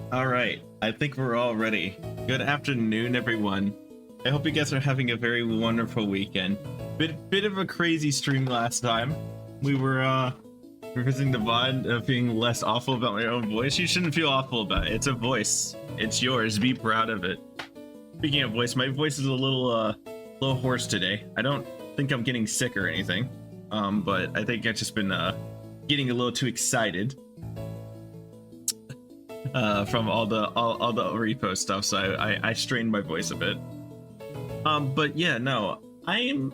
All right, I think we're all ready. Good afternoon, everyone. I hope you guys are having a very wonderful weekend. Bit of a crazy stream last time. We were revising the VOD of being less awful about my own voice. You shouldn't feel awful about it. It's a voice. It's yours. Be proud of it. Speaking of voice, my voice is a little hoarse today. I don't think I'm getting sick or anything, but I think I've just been getting a little too excited. From all the repost stuff, so I strained my voice a bit. But yeah, no, I'm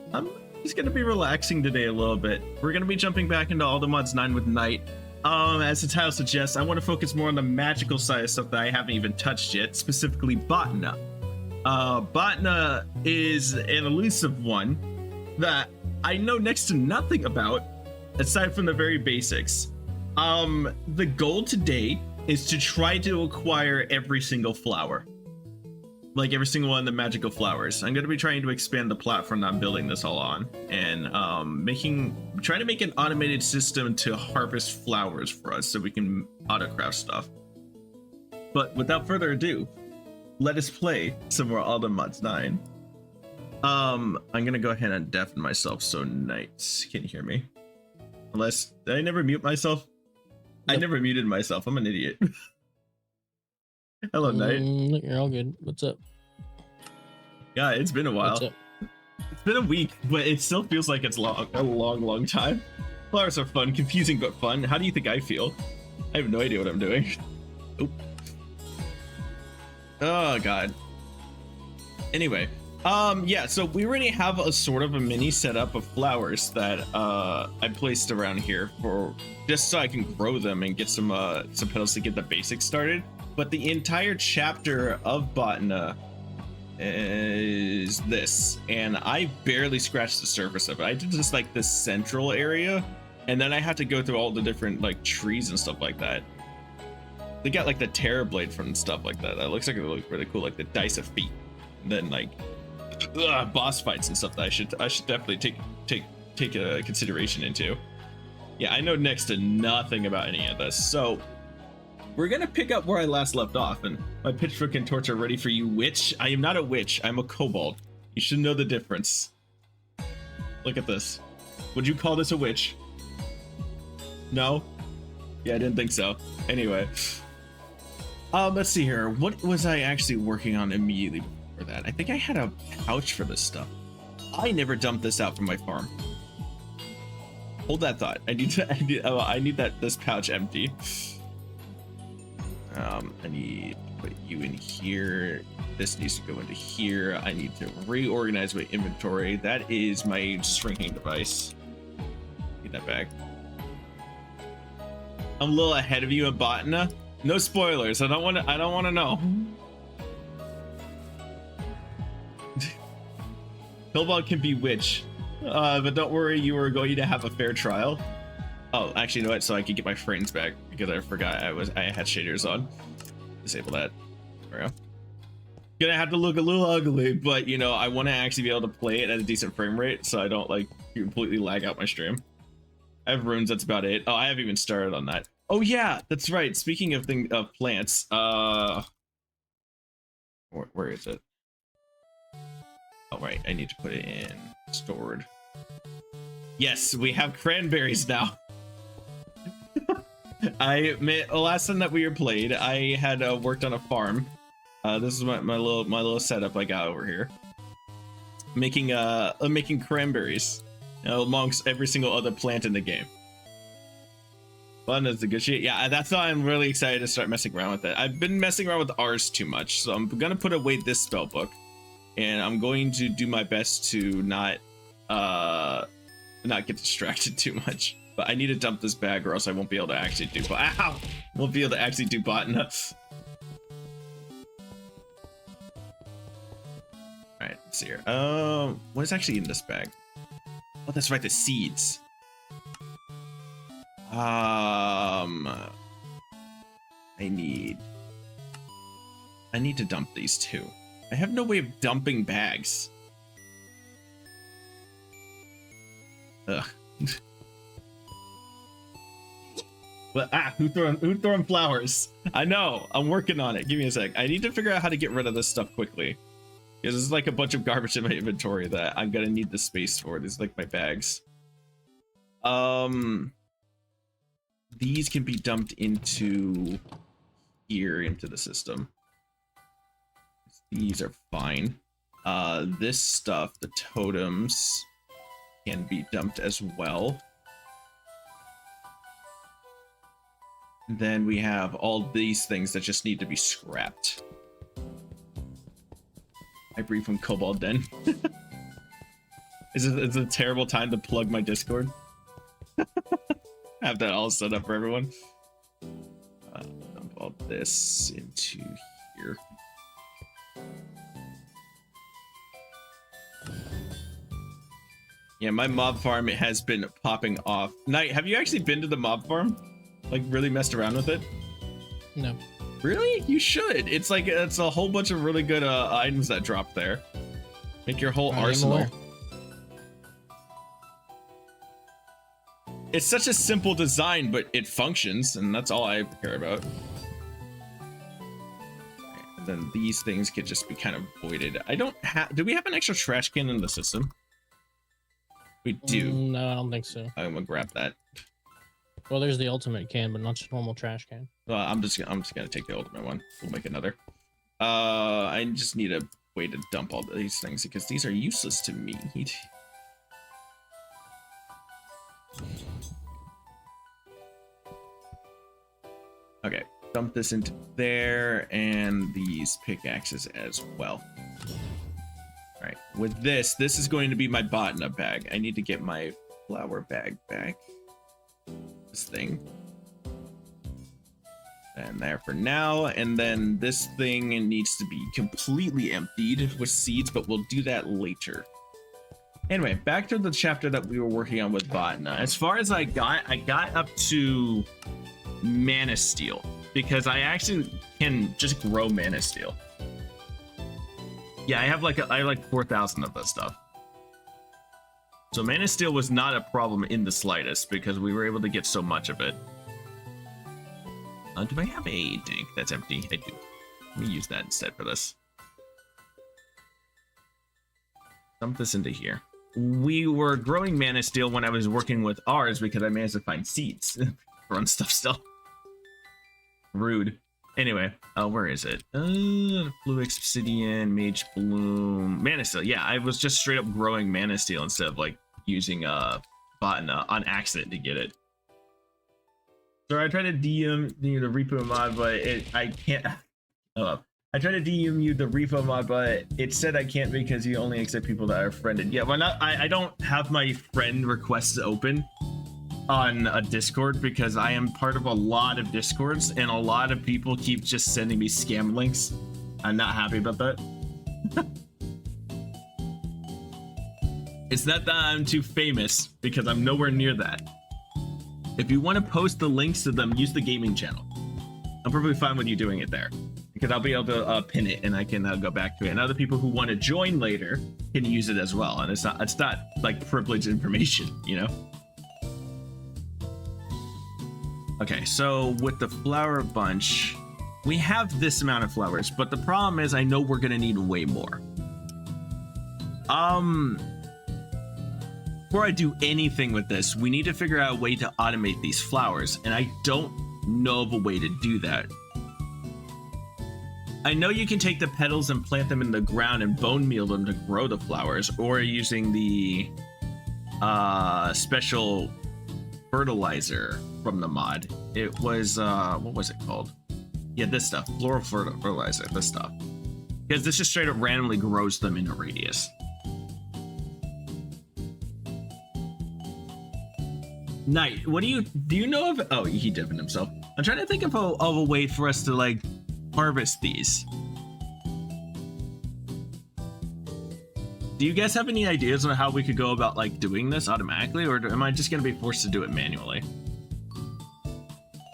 just gonna be relaxing today a little bit. We're gonna be jumping back into All the Mods 9 with Night. As the title suggests, I want to focus more on the magical side of stuff that I haven't even touched yet, specifically Botana. Botana is an elusive one that I know next to nothing about, aside from the very basics. The goal today is to try to acquire every single flower. Like every single one of the magical flowers. I'm going to be trying to expand the platform that I'm building this all on. And trying to make an automated system to harvest flowers for us so we can autocraft stuff. But without further ado, let us play some more All the Mods 9. I'm going to go ahead and deafen myself so Night can hear me. Unless, did I never mute myself? Nope. I never muted myself. I'm an idiot. Hello, Night. You're all good. What's up? Yeah, it's been a while. What's up? It's been a week, but it still feels like it's a long time. Flowers are fun, confusing but fun. How do you think I feel? I have no idea what I'm doing. Oop. Oh god. Anyway, yeah, so we already have a sort of a mini setup of flowers that I placed around here for just so I can grow them and get some petals to get the basics started. But the entire chapter of Botana is this, and I barely scratched the surface of it. I did just like this central area, and then I have to go through all the different like trees and stuff like that. They got like the Terror Blade from stuff like that. That looks like it looks really cool, like the Dice of Feet. And then like boss fights and stuff that I should definitely take a consideration into. Yeah, I know next to nothing about any of this, so we're gonna pick up where I last left off. And my pitchfork and torch are ready for you, witch. I am not a witch. I'm a kobold. You should know the difference. Look at this. Would you call this a witch? No? Yeah, I didn't think so. Anyway, let's see here. What was I actually working on immediately before that? I think I had a pouch for this stuff. I never dumped this out from my farm. Hold that thought. I need this pouch empty. I need to put you in here. This needs to go into here. I need to reorganize my inventory. That is my shrinking device. Get that back. I'm a little ahead of you in Botana. No spoilers. I don't want to know. Kobold can be witch, but don't worry. You are going to have a fair trial. Oh, actually, you know what? So I could get my frames back because I forgot I had shaders on. Disable that. There we go. Gonna have to look a little ugly, but you know, I want to actually be able to play it at a decent frame rate so I don't like completely lag out my stream. I have runes. That's about it. Oh, I haven't even started on that. Oh yeah, that's right. Speaking of plants, where is it? Oh right, I need to put it in stored. Yes, we have cranberries now. Last time that we were played, I had worked on a farm. This is my little setup I got over here. Making cranberries amongst every single other plant in the game. Fun is the good shit. Yeah, that's why I'm really excited to start messing around with it. I've been messing around with ours too much, so I'm gonna put away this spell book, and I'm going to do my best to not get distracted too much. But I need to dump this bag or else I won't be able to actually do won't be able to actually do Botana. Alright, let's see here. What is actually in this bag? Oh, that's right, the seeds. I need to dump these too. I have no way of dumping bags. Ugh. But who throwing flowers? I know. I'm working on it. Give me a sec. I need to figure out how to get rid of this stuff quickly. Because there's like a bunch of garbage in my inventory that I'm gonna need the space for. These are like my bags. These can be dumped into here into the system. These are fine. This stuff, the totems, can be dumped as well. Then we have all these things that just need to be scrapped. I breathe from Kobold Den. Is it a terrible time to plug my Discord? Have that all set up for everyone. Dump all this into here. Yeah, my mob farm has been popping off. Knight, have you actually been to the mob farm? Like really messed around with it? No. Really? You should. It's like it's a whole bunch of really good items that drop there. Make your whole arsenal. It's such a simple design, but it functions, and that's all I care about. And then these things could just be kind of voided. I don't have. Do we have an extra trash can in the system? We do. No, I don't think so. I'm gonna grab that. Well, there's the ultimate can, but not just normal trash can. I'm just gonna take the ultimate one. We'll make another. I just need a way to dump all these things because these are useless to me. Okay, dump this into there and these pickaxes as well. All right, with this is going to be my botana bag. I need to get my flower bag back. This thing. And there for now, and then this thing needs to be completely emptied with seeds, but we'll do that later. Anyway, back to the chapter that we were working on with Botana. As far as I got up to Mana Steel, because I actually can just grow Mana Steel. Yeah, I have like 4,000 of that stuff. So Mana Steel was not a problem in the slightest because we were able to get so much of it. Do I have a tank that's empty? I do. Let me use that instead for this. Dump this into here. We were growing Mana Steel when I was working with ours because I managed to find seeds. Run stuff still. Rude. Anyway, where is it? Fluix, Obsidian, Mage Bloom, Mana Steel. Yeah, I was just straight up growing Mana Steel instead of like using Botana on accident to get it. So I tried to DM the repo mod, but I can't. I tried to DM you the repo mod, but it said I can't because you only accept people that are friended. Yeah, well, I don't have my friend requests open on a Discord because I am part of a lot of Discords, and a lot of people keep just sending me scam links. I'm not happy about that. It's not that I'm too famous, because I'm nowhere near that. If you want to post the links to them, use the gaming channel. I'm perfectly fine with you doing it there, because I'll be able to pin it and I can go back to it. And other people who want to join later can use it as well. And it's not like privileged information, you know? Okay, so with the flower bunch, we have this amount of flowers, but the problem is I know we're gonna need way more. Before I do anything with this, we need to figure out a way to automate these flowers, and I don't know of a way to do that. I know you can take the petals and plant them in the ground and bone meal them to grow the flowers, or using the special fertilizer from the mod. It was what was it called? Yeah, this stuff, floral fertilizer, this stuff, because this just straight up randomly grows them in a radius. Knight, what do you know of? Oh, he dipping himself. I'm trying to think of a way for us to like harvest these. Do you guys have any ideas on how we could go about like doing this automatically, or am I just gonna be forced to do it manually?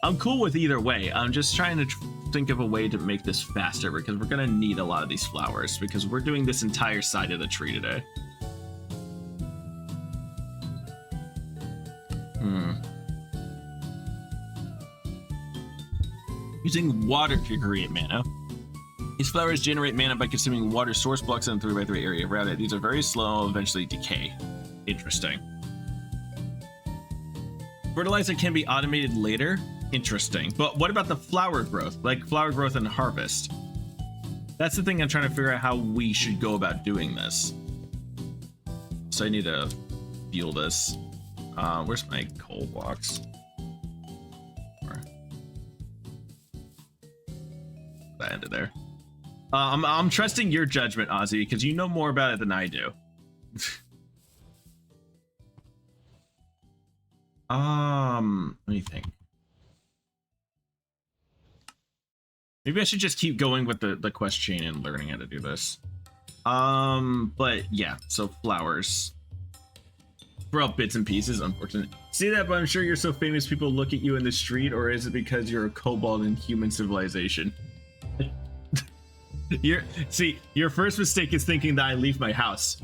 I'm cool with either way. I'm just trying to think of a way to make this faster because we're gonna need a lot of these flowers because we're doing this entire side of the tree today. Using water to create mana. These flowers generate mana by consuming water source blocks in the 3x3 area around it. These are very slow and eventually decay. Interesting. Fertilizer can be automated later. Interesting. But what about the flower growth? Like flower growth and harvest? That's the thing I'm trying to figure out how we should go about doing this. So I need to fuel this. Where's my coal blocks? That ended there. I'm trusting your judgment, Ozzy, because you know more about it than I do. Let me think. Maybe I should just keep going with the quest chain and learning how to do this. But yeah, so flowers. For all bits and pieces, unfortunate. See that, but I'm sure you're so famous people look at you in the street, or is it because you're a kobold in human civilization? Your first mistake is thinking that I leave my house.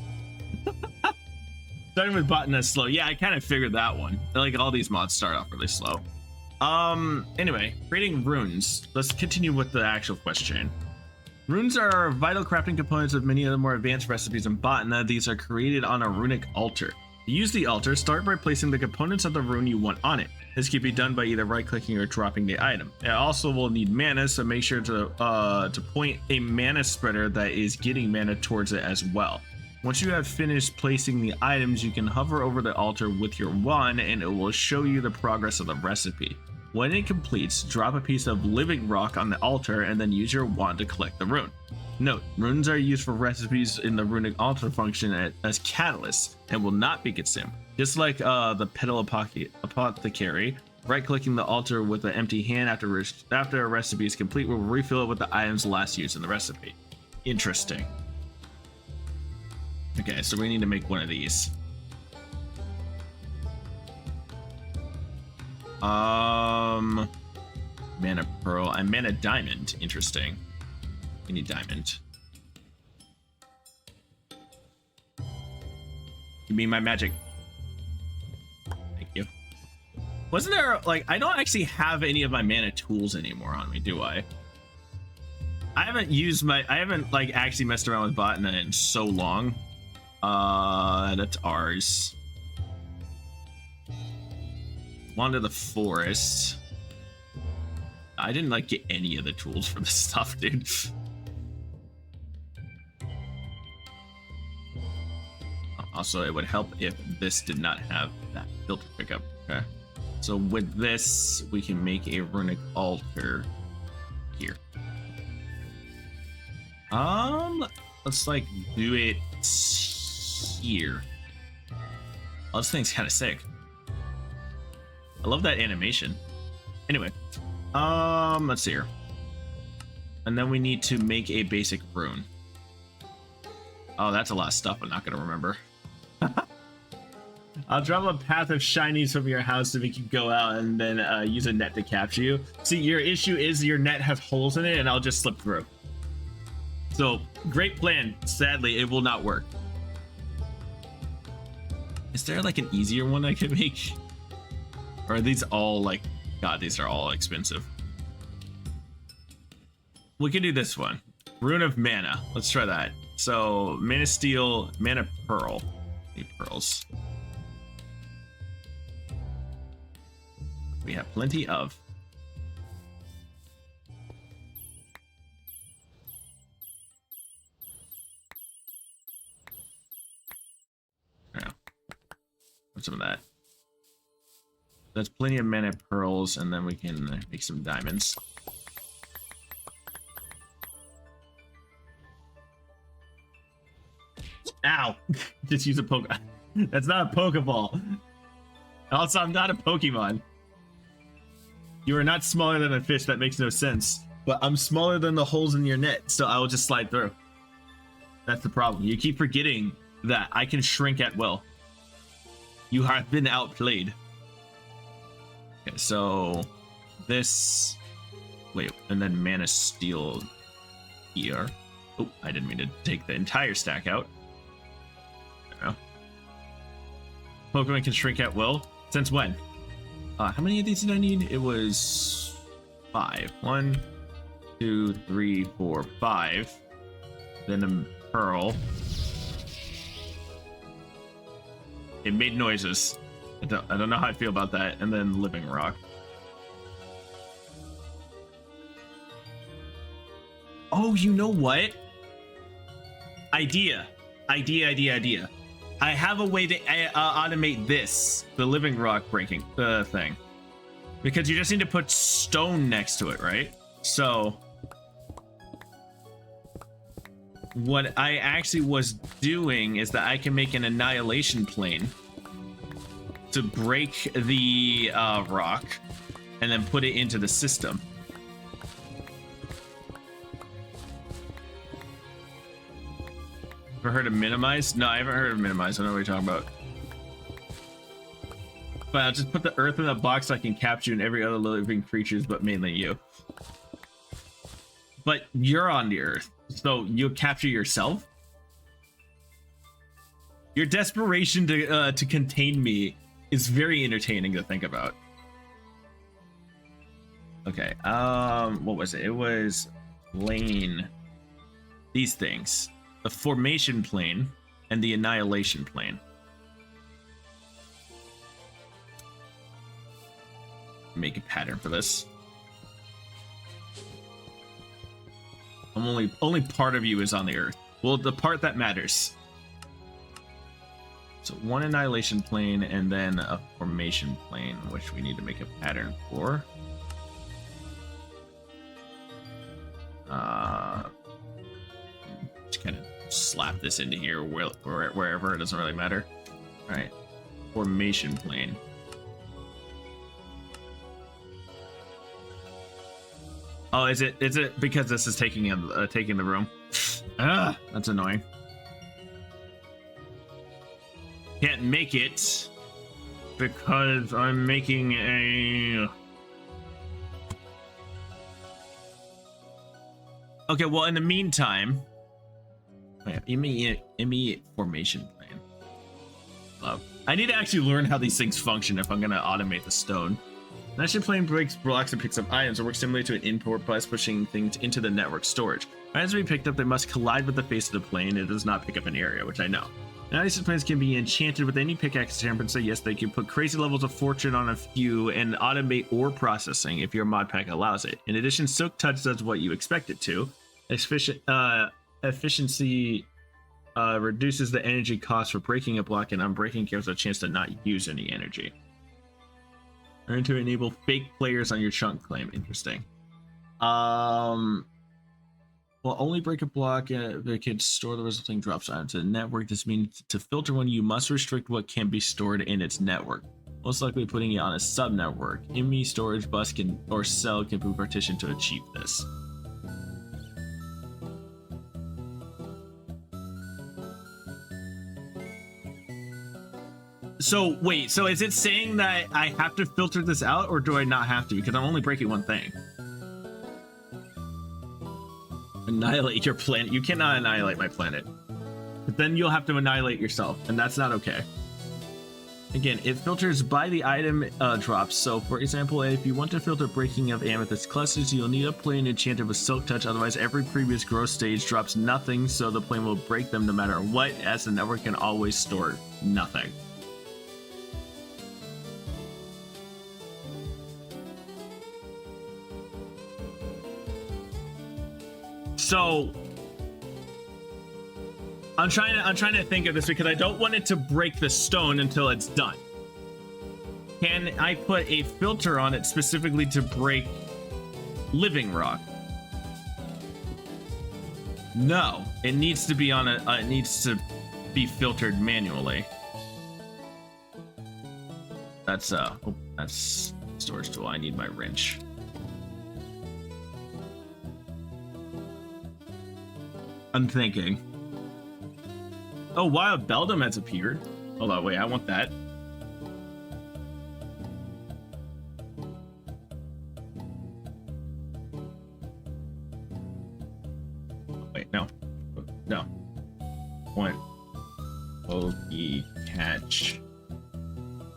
Starting with bottom is slow. Yeah, I kind of figured that one. Like all these mods start off really slow. Anyway, creating runes. Let's continue with the actual quest chain. Runes are vital crafting components of many of the more advanced recipes in Botana. These are created on a runic altar. To use the altar, start by placing the components of the rune you want on it. This can be done by either right-clicking or dropping the item. It also will need mana, so make sure to point a mana spreader that is getting mana towards it as well. Once you have finished placing the items, you can hover over the altar with your wand and it will show you the progress of the recipe. When it completes, drop a piece of living rock on the altar and then use your wand to collect the rune. Note, runes are used for recipes in the runic altar function as catalysts and will not be consumed. Just like the petal apothecary, right-clicking the altar with an empty hand after a recipe is complete will refill it with the items last used in the recipe. Interesting. Okay, so we need to make one of these. Mana pearl and mana diamond. Interesting. We need diamond. Give me my magic. Thank you. Wasn't there, like, I don't actually have any of my mana tools anymore on me, do I? I haven't like actually messed around with Botana in so long. That's ours. Wander the forest. I didn't like get any of the tools for this stuff, dude. Also, it would help if this did not have that filter pickup. Okay. So with this, we can make a runic altar here. Let's like do it here. Oh, this thing's kind of sick. I love that animation. Anyway, let's see here. And then we need to make a basic rune. Oh, that's a lot of stuff I'm not gonna remember. I'll drop a path of shinies from your house to make you go out and then use a net to capture you. See, your issue is your net has holes in it and I'll just slip through. So, great plan. Sadly, it will not work. Is there like an easier one I can make? Or are these all like, God, these are all expensive. We can do this one. Rune of Mana. Let's try that. So, Mana Steel, Mana Pearl. Need pearls. We have plenty of. Yeah. What's some of that? That's plenty of mana pearls, and then we can make some diamonds. Ow! Just use a poke. That's not a Pokeball. Also, I'm not a Pokemon. You are not smaller than a fish. That makes no sense. But I'm smaller than the holes in your net, so I will just slide through. That's the problem. You keep forgetting that I can shrink at will. You have been outplayed. Okay, so this. Wait, and then Mana Steel here. Oh, I didn't mean to take the entire stack out. Pokemon can shrink at will. Since when? How many of these did I need? It was 5. 1, 2, 3, 4, 5. Then a pearl. It made noises. I don't know how I feel about that. And then living rock. Oh, you know what? Idea. I have a way to automate this, the living rock breaking thing. Because you just need to put stone next to it, right? So what I actually was doing is that I can make an annihilation plane to break the rock and then put it into the system. Ever heard of minimize? No, I haven't heard of minimize. I don't know what you're talking about. But I'll just put the earth in a box so I can capture and every other living creatures, but mainly you. But you're on the earth, so you'll capture yourself. Your desperation to contain me is very entertaining to think about. Okay, what was it? It was plane. These things. The formation plane and the annihilation plane. Make a pattern for this. Only part of you is on the earth. Well, the part that matters. So one annihilation plane and then a formation plane, which we need to make a pattern for. Just kind of slap this into here wherever, it doesn't really matter. All right, formation plane. Oh, is it because this is taking the room? Ah, that's annoying. Can't make it because I'm making a. Okay, well, in the meantime, immediate formation plane. Love. I need to actually learn how these things function if I'm gonna automate the stone. Annihilation plane breaks blocks and picks up items, or works similarly to an import by pushing things into the network storage. Items to be picked up, they must collide with the face of the plane. It does not pick up an area, which I know. Annihilation planes can be enchanted with any pickaxe temperament, so yes, they can put crazy levels of fortune on a few and automate ore processing if your mod pack allows it. In addition, Silk Touch does what you expect it to. Efficiency reduces the energy cost for breaking a block, and unbreaking gives a chance to not use any energy. Learn to enable fake players on your chunk claim. Interesting. Well, only break a block they can store the resulting drops onto the network. This means to filter one, you must restrict what can be stored in its network. Most likely putting it on a sub-network. ME storage bus or cell can be partitioned to achieve this. So wait, so is it saying that I have to filter this out, or do I not have to? Because I'm only breaking one thing. Annihilate your planet. You cannot annihilate my planet. But then you'll have to annihilate yourself, and that's not okay. Again, it filters by the item drops. So for example, if you want to filter breaking of amethyst clusters, you'll need a plane enchanted with Silk Touch. Otherwise, every previous growth stage drops nothing, so the plane will break them no matter what, as the network can always store nothing. So I'm trying to think of this because I don't want it to break the stone until it's done. Can I put a filter on it specifically to break living rock? No, it needs to be on it needs to be manually. That's that's storage tool. I need my wrench. I'm thinking. Oh, wow, Beldum has appeared. Hold on, wait, I want that. Wait, no. No. One. Pokey Catch.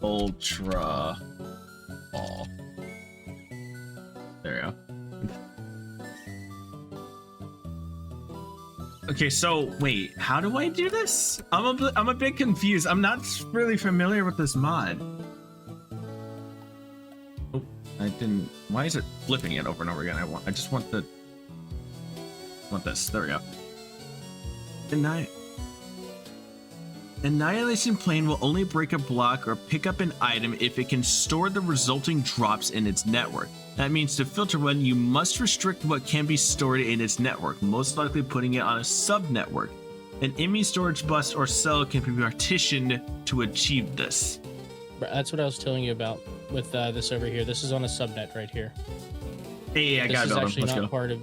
Ultra Ball. There we go. Okay, so wait, how do I do this? I'm a bit confused. I'm not really familiar with this mod. Oh, I didn't. Why is it flipping it over and over again? I just want this. There we go. Annihilation Plane will only break a block or pick up an item if it can store the resulting drops in its network. That means to filter one, you must restrict what can be stored in its network, most likely putting it on a sub-network. An IMI storage bus or cell can be partitioned to achieve this. That's what I was telling you about with this over here. This is on a subnet right here. Hey, I got it. Let's go.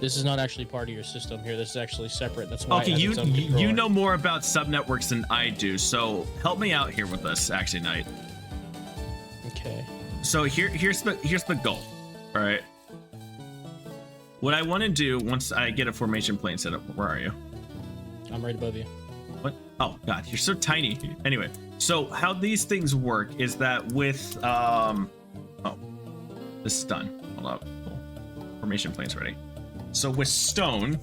This is not actually part of your system here. This is actually separate. That's why. Okay, you know more about subnetworks than I do, so help me out here with this, actually, Knight. Okay. So here's the goal. All right. What I want to do once I get a formation plane set up. Where are you? I'm right above you. What? Oh God, you're so tiny. Anyway, so how these things work is that with oh, this is done. Hold up. Cool. Formation plane's ready. So with stone,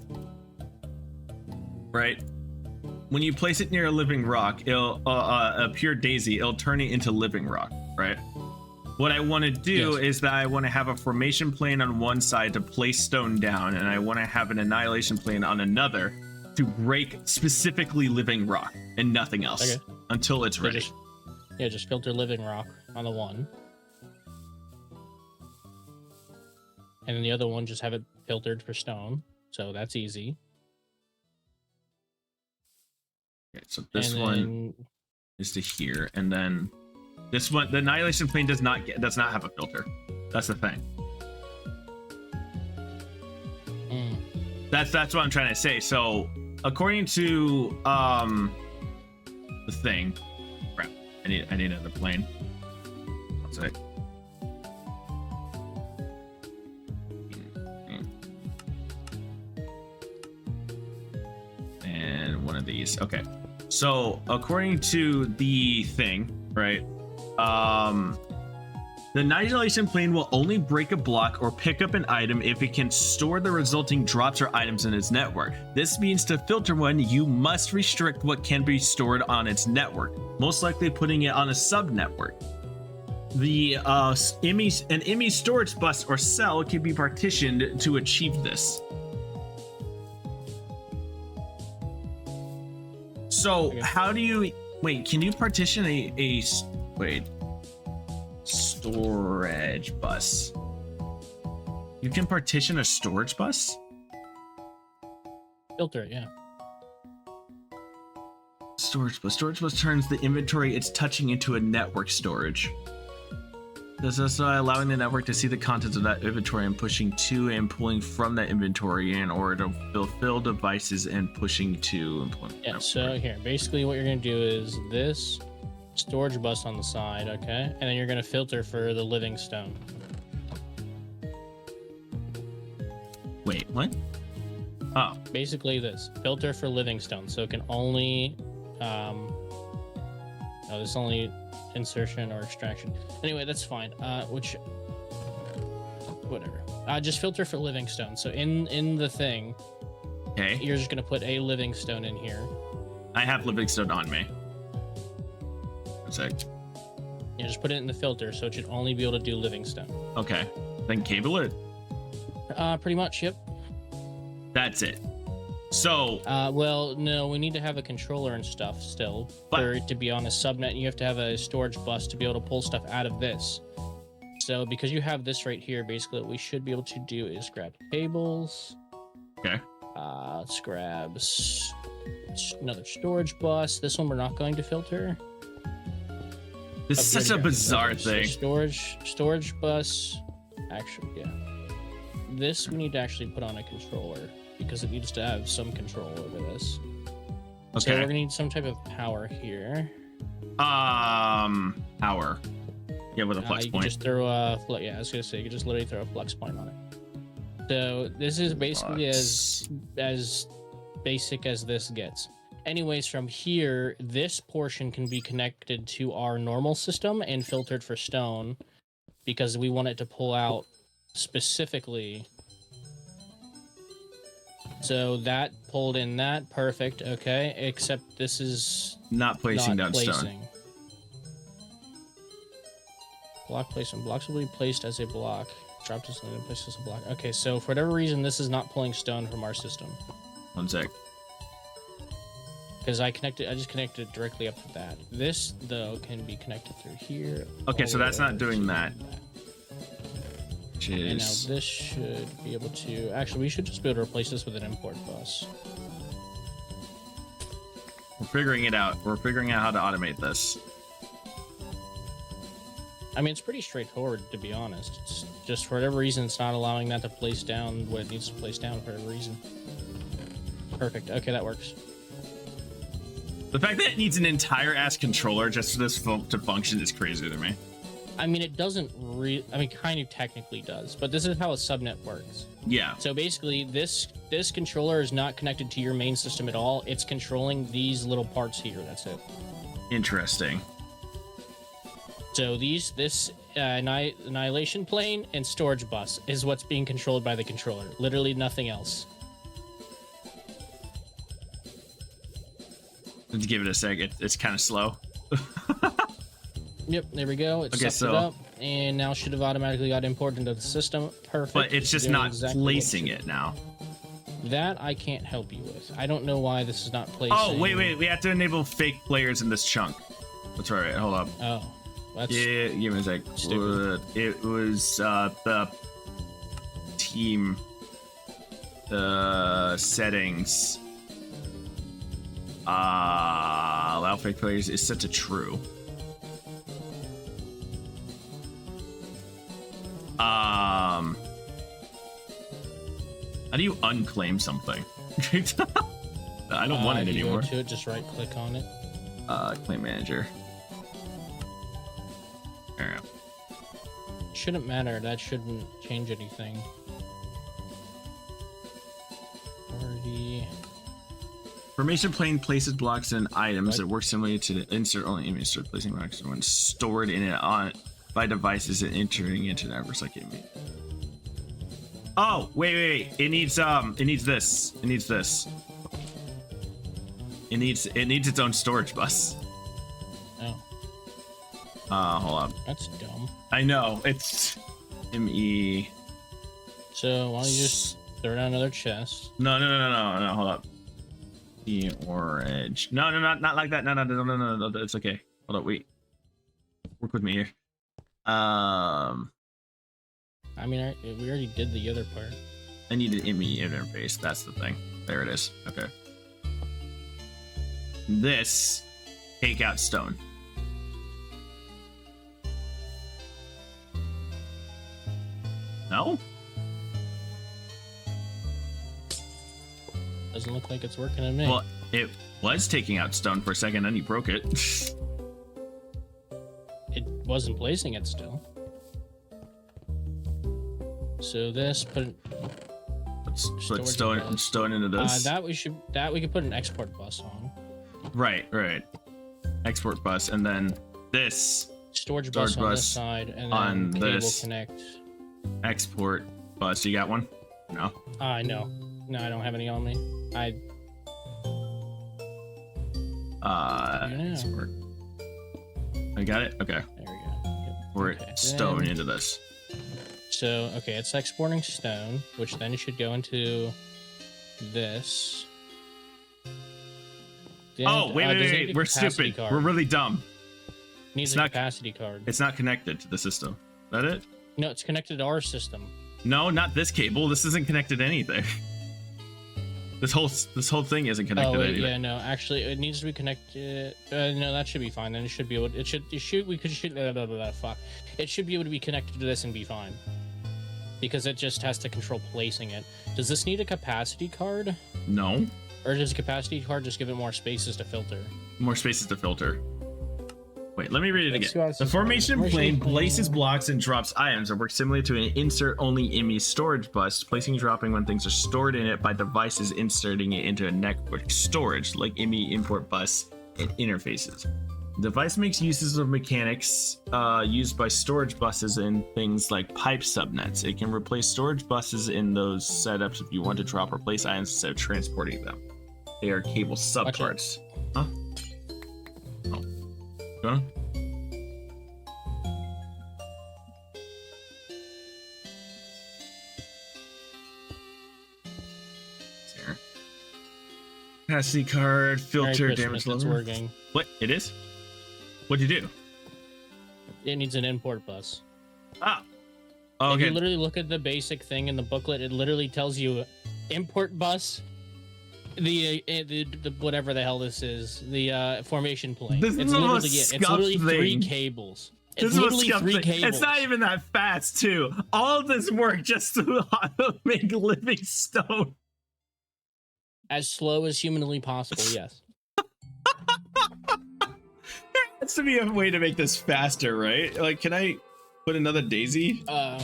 right? When you place it near a living rock, it'll a pure daisy, it'll turn it into living rock, right? What I want to do is that I want to have a formation plane on one side to place stone down, and I want to have an annihilation plane on another to break specifically living rock and nothing else until it's ready. Just filter living rock on the one. And then the other one, just have it filtered for stone. So that's easy. Okay, so this one is to here, and then this one, the annihilation plane does not have a filter. That's the thing. That's what I'm trying to say. So according to the thing, crap, I need another plane. One sec. And one of these. Okay. So according to the thing, right? The annihilation plane will only break a block or pick up an item if it can store the resulting drops or items in its network. This means to filter one, you must restrict what can be stored on its network, most likely putting it on a sub-network. The an IMI storage bus or cell can be partitioned to achieve this. So how do you wait? Can you partition a storage bus? You can partition a storage bus? Filter it, yeah. Storage bus. Storage bus turns the inventory it's touching into a network storage. This is allowing the network to see the contents of that inventory and pushing to and pulling from that inventory in order to fulfill devices and pushing to and pulling. Yeah, so here, basically what you're going to do is this storage bus on the side, okay? And then you're going to filter for the living stone. Wait, what? Oh. Basically this, filter for living stone. So it can only, this only insertion or extraction. Anyway, that's fine. Whatever. Just filter for living stone. So in the thing, okay, you're just gonna put a living stone in here. I have living stone on me. One sec. Yeah, just put it in the filter, so it should only be able to do living stone. Okay, then cable it. Pretty much. Yep. That's it. So well, no, we need to have a controller and stuff still for it to be on a subnet. You have to have a storage bus to be able to pull stuff out of this. So because you have this right here, basically what we should be able to do is grab cables. Okay. Let's grab another storage bus. This one we're not going to filter. This is such a bizarre thing. Storage bus. Actually, yeah. This we need to actually put on a controller, because it needs to have some control over this. Okay. So we're gonna need some type of power here. Power. Yeah, with a flex you point. Can just throw a yeah, I was gonna say you can just literally throw a flex point on it. So this is basically as basic as this gets. Anyways, from here, this portion can be connected to our normal system and filtered for stone, because we want it to pull out specifically So that pulled in that. Perfect. Okay. Except this is Not placing not down stone. placing. Block placement. Blocks will be placed as a block. Drop this and placed as a block. Okay, so for whatever reason, this is not pulling stone from our system. One sec. Because I just connected it directly up to that. This, though, can be connected through here. Okay, so that's not doing that. And now this should be able to... Actually, we should just be able to replace this with an import bus. We're figuring it out. We're figuring out how to automate this. I mean, it's pretty straightforward, to be honest. It's just for whatever reason, it's not allowing that to place down what it needs to place down for whatever reason. Perfect. Okay, that works. The fact that it needs an entire ass controller just for this to function is crazy to me. I mean, it doesn't I mean, kind of technically does, but this is how a subnet works. Yeah. So basically, this controller is not connected to your main system at all. It's controlling these little parts here. That's it. Interesting. So this annihilation plane and storage bus is what's being controlled by the controller. Literally nothing else. Let's give it a sec. It's kind of slow. Yep, there we go. It sucked it up, and now should have automatically got imported into the system. Perfect. But it's just not exactly placing it now. That I can't help you with. I don't know why this is not placing. Oh, wait. We have to enable fake players in this chunk. That's right. Hold up. Oh. That's yeah, give me a sec. stupid. It was the team settings. Allow fake players is set to true. How do you unclaim something? I don't want it anymore. Go to it, just right click on it. Claim manager. There we go. Shouldn't matter. That shouldn't change anything. Already. Formation plane places blocks and items that work similarly to the insert only image. Start placing blocks when stored in it on by devices and entering into the networks like image. Oh, wait. It needs this. It needs this. It needs its own storage bus. Oh. Hold up. That's dumb. I know. It's ME. So why don't you just throw down another chest? No. Hold up. The orange. No, not like that. No. It's okay. Hold up. Wait. Work with me here. I mean, we already did the other part. I need an ME interface. That's the thing. There it is. Okay. This take out stone. No? Doesn't look like it's working to me. Well, it was taking out stone for a second, then you broke it. It wasn't placing it still. So this put stone into this. that we could put an export bus on. Right. Export bus, and then this Storage bus on this side, and then on cable this. connect. Export bus. You got one? No. No, I don't have any on me. Export. I got it. Okay. There we go. Yep. Pour Okay, stone then- into this. So okay, it's exporting stone, which then should go into this. Oh, wait. We're stupid. Card. We're really dumb. Needs a capacity card. It's not connected to the system. Is that it? No, it's connected to our system. No, not this cable. This isn't connected to anything. This whole thing isn't connected to anything. Yeah, no, actually, it needs to be connected. No, that should be fine. Then it should be able. It should be able to be connected to this and be fine. Because it just has to control placing it. Does this need a capacity card? No. Or does a capacity card just give it more spaces to filter? More spaces to filter. Wait, let me read it Let's again. The formation plane places blocks and drops items that work similarly to an insert-only IME storage bus, placing and dropping when things are stored in it by devices inserting it into a network storage, like IME import bus and interfaces. Device makes uses of mechanics used by storage buses in things like pipe subnets. It can replace storage buses in those setups if you want to drop or place items instead of transporting them. They are cable subcards. Huh? Oh. Go on. Capacity card, filter, damage level. It's working. What? It is? What'd you do? It needs an import bus. Ah. Oh, if okay. you literally look at the basic thing in the booklet, it literally tells you import bus, the whatever the hell this is, the formation plane. This it's literally it. It's literally 3 cables. It's literally 3 cables. It's not even that fast, too. All of this work just to make living stone. As slow as humanly possible, yes. There has to be a way to make this faster, right? Like, can I put another daisy? I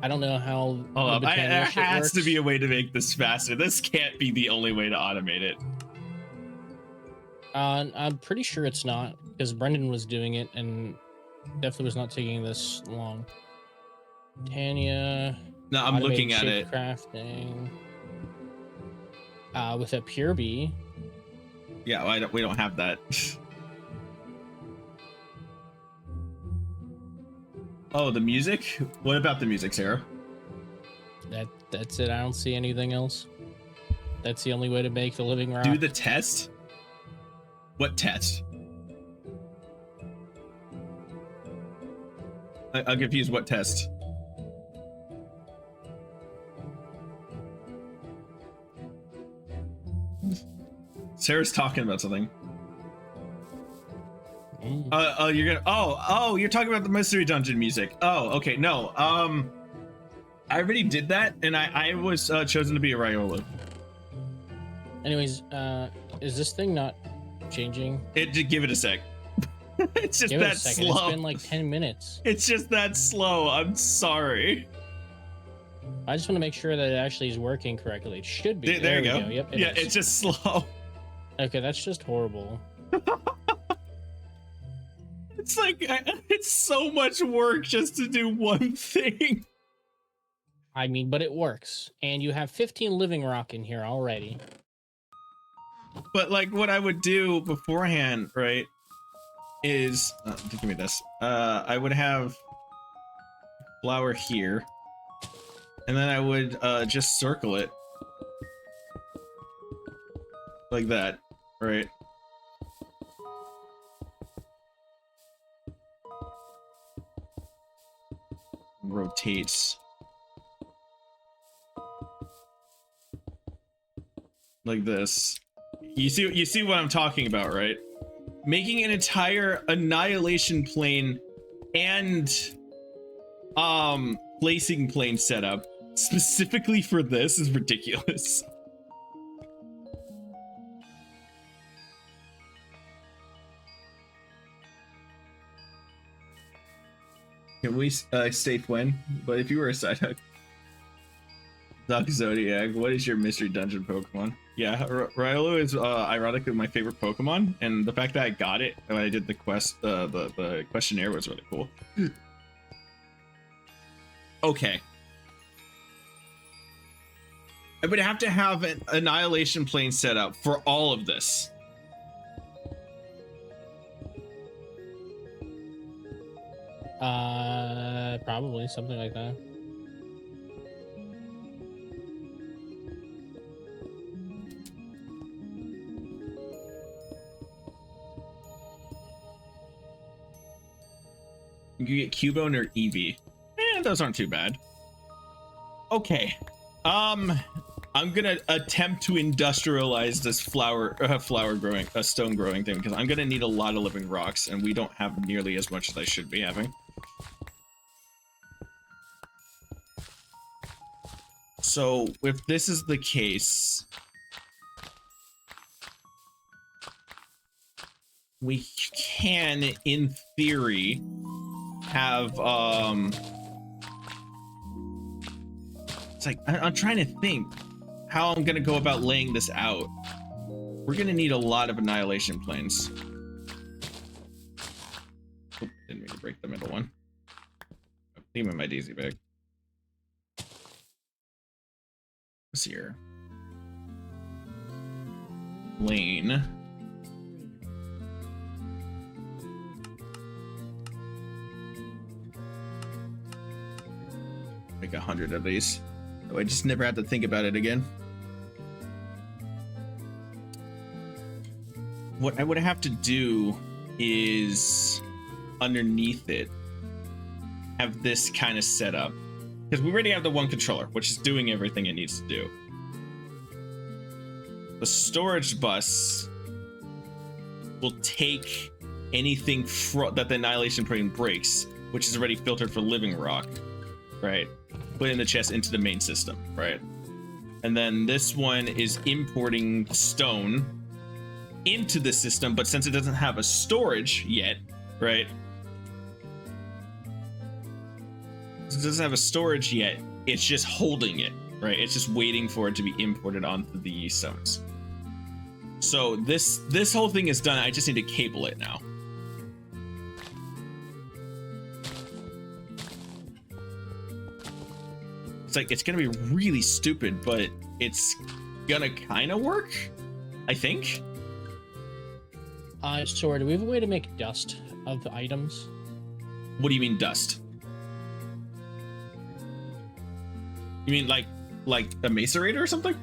don't know how. Hold up. There has to be a way to make this faster. This can't be the only way to automate it. I'm pretty sure it's not, because Brendan was doing it and definitely was not taking this long. Tanya. No, I'm looking at it. Crafting. With a pure bee. Yeah, we don't have that. Oh, the music? What about the music, Sarah? That's it. I don't see anything else. That's the only way to make the living rock. Do the test? What test? I'm confused. What test? Sarah's talking about something. You're gonna. You're talking about the mystery dungeon music. Oh, okay. No. I already did that, and I was chosen to be a Riolu. Anyways, is this thing not changing? Just give it a sec. It's just that slow. It's been like 10 minutes. It's just that slow. I'm sorry. I just want to make sure that it actually is working correctly. It should be. There you go. Yep, it's just slow. Okay, that's just horrible. It's like, it's so much work just to do one thing. I mean, but it works. And you have 15 living rock in here already. But like what I would do beforehand, right, is, give me this. I would have flower here. And then I would just circle it. Like that, right? Rotates. Like this. You see what I'm talking about, right? Making an entire annihilation plane and placing plane setup specifically for this is ridiculous. Can we state when? But if you were a Psyduck, Duck Zodiac, what is your mystery dungeon Pokemon? Yeah, Riolu is ironically my favorite Pokemon, and the fact that I got it when I did the quest, the questionnaire was really cool. Okay. I would have to have an annihilation plane set up for all of this. Probably something like that. You can get Cubone or Eevee. Those aren't too bad. Okay. I'm gonna attempt to industrialize this flower growing, stone growing thing, because I'm gonna need a lot of living rocks, and we don't have nearly as much as I should be having. So if this is the case, we can, in theory, have it's like I'm trying to think how I'm gonna go about laying this out. we're gonna need a lot of annihilation planes. Oop, didn't mean to break the middle one. Leave in my daisy bag. What's here? Lane. Make 100 of these. Oh, I just never have to think about it again. What I would have to do is underneath it have this kind of set up, because we already have the one controller, which is doing everything it needs to do. The storage bus will take anything that the annihilation plane breaks, which is already filtered for living rock, right? Put in the chest into the main system, right? And then this one is importing stone into the system, but since it doesn't have a storage yet, right? Since it doesn't have a storage yet, it's just holding it, right? It's just waiting for it to be imported onto the stones. So this whole thing is done. I just need to cable it now. It's like, it's gonna be really stupid, but it's gonna kind of work, I think. Sorry, do we have a way to make dust of the items? What do you mean dust? You mean like a macerator or something?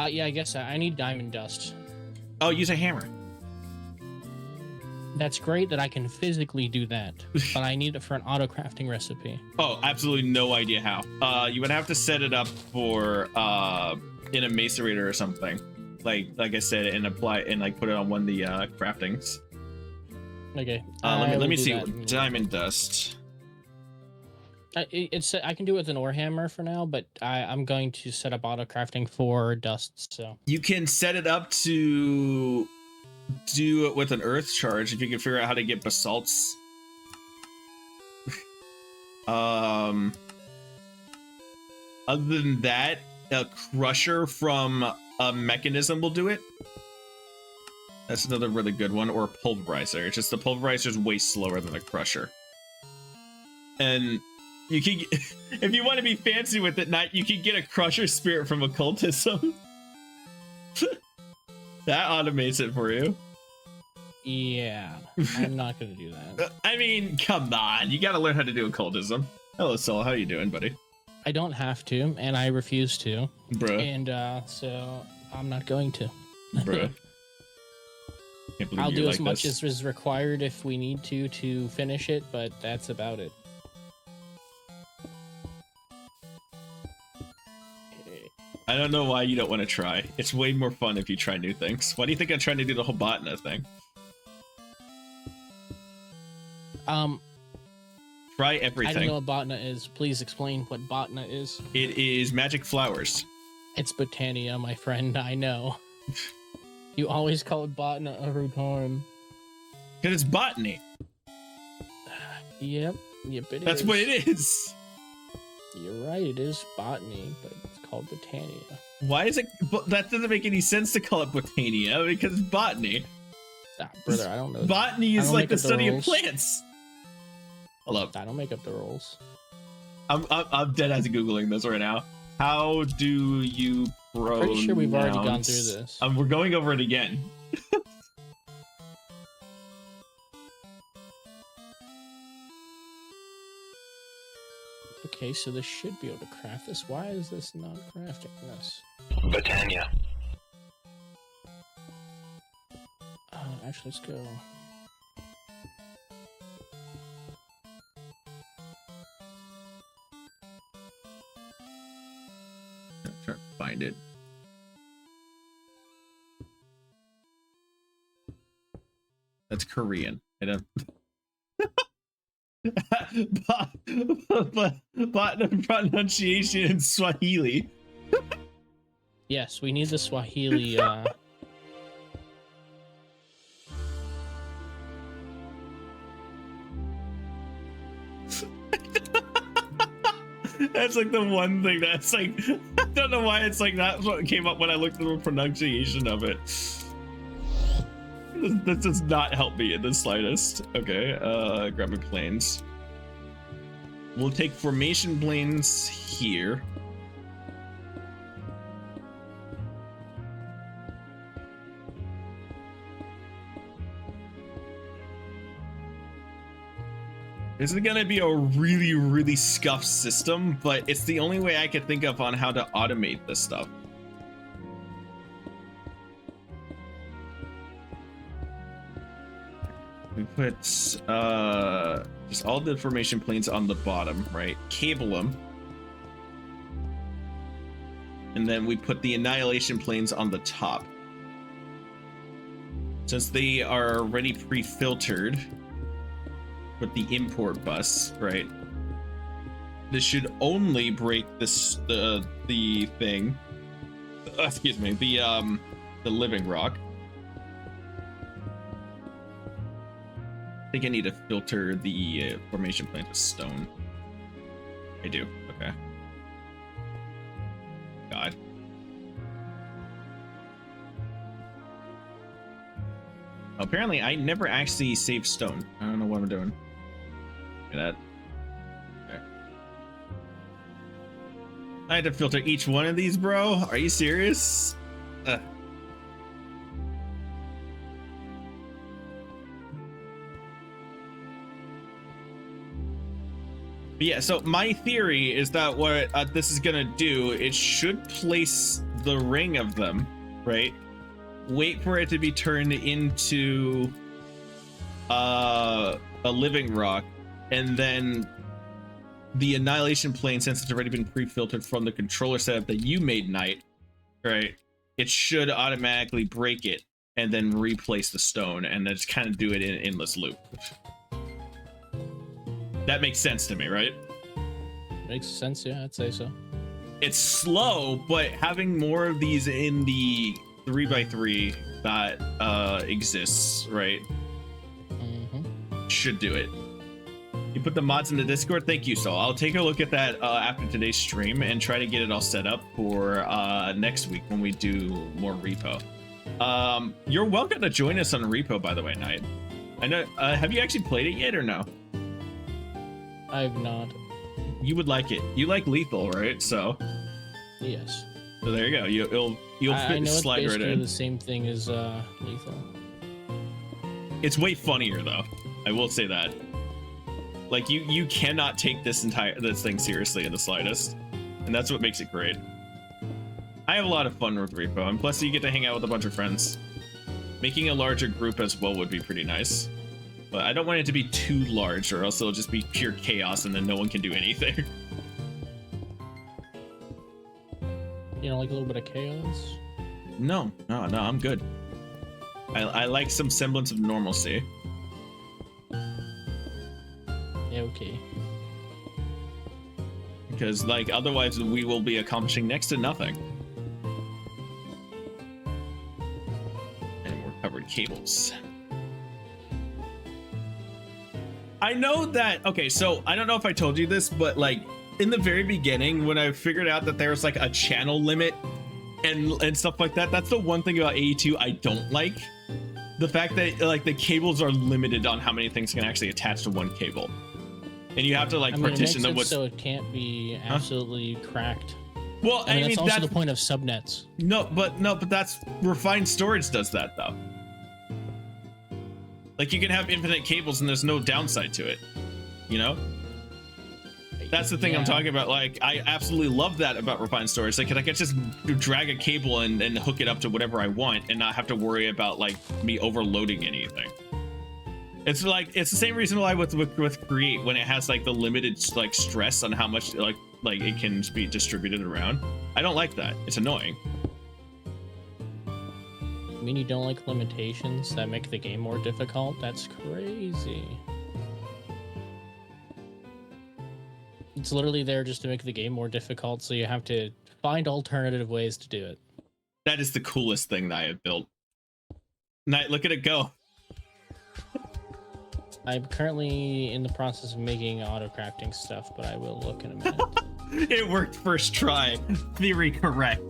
Yeah, I guess I need diamond dust. Oh, use a hammer. That's great that I can physically do that, but I need it for an auto crafting recipe. Oh, absolutely no idea how. You would have to set it up for in a macerator or something. Like I said, and apply and like put it on one of the craftings. Okay. Let me see. Diamond dust. I can do it with an ore hammer for now, but I'm going to set up auto crafting for dust. So you can set it up to do it with an earth charge if you can figure out how to get basalts. Other than that, a crusher from a mechanism will do it. That's another really good one, or a pulverizer. It's just the pulverizer is way slower than a crusher. And you can, if you want to be fancy with it, you can get a crusher spirit from occultism. That automates it for you. Yeah, I'm not gonna do that. I mean, come on, you gotta learn how to do occultism. Hello, Sol, how you doing, buddy? I don't have to, and I refuse to. Bruh. And so I'm not going to. Bruh. Can't believe I'll you're do like as much this. as is required if we need to finish it, but that's about it. I don't know why you don't want to try. It's way more fun if you try new things. Why do you think I'm trying to do the whole botna thing? Try everything. I don't know what botna is. Please explain what botna is. It is magic flowers. It's botania, my friend. I know. You always call it botna every time. Because it's botany. Yep. Yep, it That's is. what it is. You're right. It is botany, but it's called botania. Why is it? That doesn't make any sense to call it botania because it's botany. Ah, brother, I don't know. Botany is like the study of plants. Hold up. I don't make up the rules. I'm dead ass googling this right now. How do you pronounce? Pretty sure we've already gone through this. We're going over it again. Okay, so this should be able to craft this. Why is this not crafting this? Botania. Actually, let's go. I'm trying to find it. That's Korean. I don't. but pronunciation in Swahili. Yes, we need the Swahili. That's like the one thing that's like don't know why it's like that's what came up when I looked at the pronunciation of it. This does not help me in the slightest. Okay, grabbing planes. We'll take formation planes here. This is gonna be a really, really scuffed system, but it's the only way I could think of on how to automate this stuff. We put just all the formation planes on the bottom, right? Cable them. And then we put the annihilation planes on the top. Since they are already pre-filtered with the import bus, right? This should only break this the thing. Excuse me, the living rock. I think I need to filter the formation plane to stone. I do. Okay. God. Apparently, I never actually saved stone. I don't know what I'm doing. Look at that. Okay. I had to filter each one of these, bro. Are you serious? But yeah, so my theory is that what this is gonna do, it should place the ring of them, right? Wait for it to be turned into a living rock, and then the annihilation plane, since it's already been pre-filtered from the controller setup that you made, Knight, right? It should automatically break it and then replace the stone, and then just kind of do it in an endless loop. That makes sense to me, right? Makes sense, yeah, I'd say so. It's slow, but having more of these in the 3x3 that exists, right? Should do it. You put the mods in the Discord? Thank you, so I'll take a look at that after today's stream and try to get it all set up for next week when we do more repo. You're welcome to join us on repo, by the way, Knight. I know. Have you actually played it yet or no? I've not. You would like it. You like lethal, right? So yes. So there you go. You'll I know slide it's right basically in. the same thing as lethal. It's way funnier though. I will say that. Like you cannot take this thing seriously in the slightest, and that's what makes it great. I have a lot of fun with repo, and plus you get to hang out with a bunch of friends. Making a larger group as well would be pretty nice. But I don't want it to be too large, or else it'll just be pure chaos and then no one can do anything. You know, like a little bit of chaos? No, I'm good. I like some semblance of normalcy. Yeah, okay. Because, like, otherwise we will be accomplishing next to nothing. And we're covered cables. I know that, okay, so I don't know if I told you this, but like in the very beginning when I figured out that there was like a channel limit and stuff like that, that's the one thing about AE2 I don't like. The fact that like the cables are limited on how many things can actually attach to one cable. And you have to like partition them with... so it can't be absolutely cracked. Well, I mean that's also the point of subnets. No, but that's refined storage does that though. Like you can have infinite cables and there's no downside to it, you know? That's the thing I'm talking about. Like, I absolutely love that about refined storage. Like, I can just drag a cable and hook it up to whatever I want and not have to worry about like me overloading anything. It's like, it's the same reason why with Create, when it has like the limited like stress on how much like it can be distributed around. I don't like that. It's annoying. I mean, you don't like limitations that make the game more difficult? That's crazy. It's literally there just to make the game more difficult, so you have to find alternative ways to do it. That is the coolest thing that I have built. Knight, look at it go. I'm currently in the process of making auto crafting stuff, but I will look in a minute. It worked first try. Theory correct.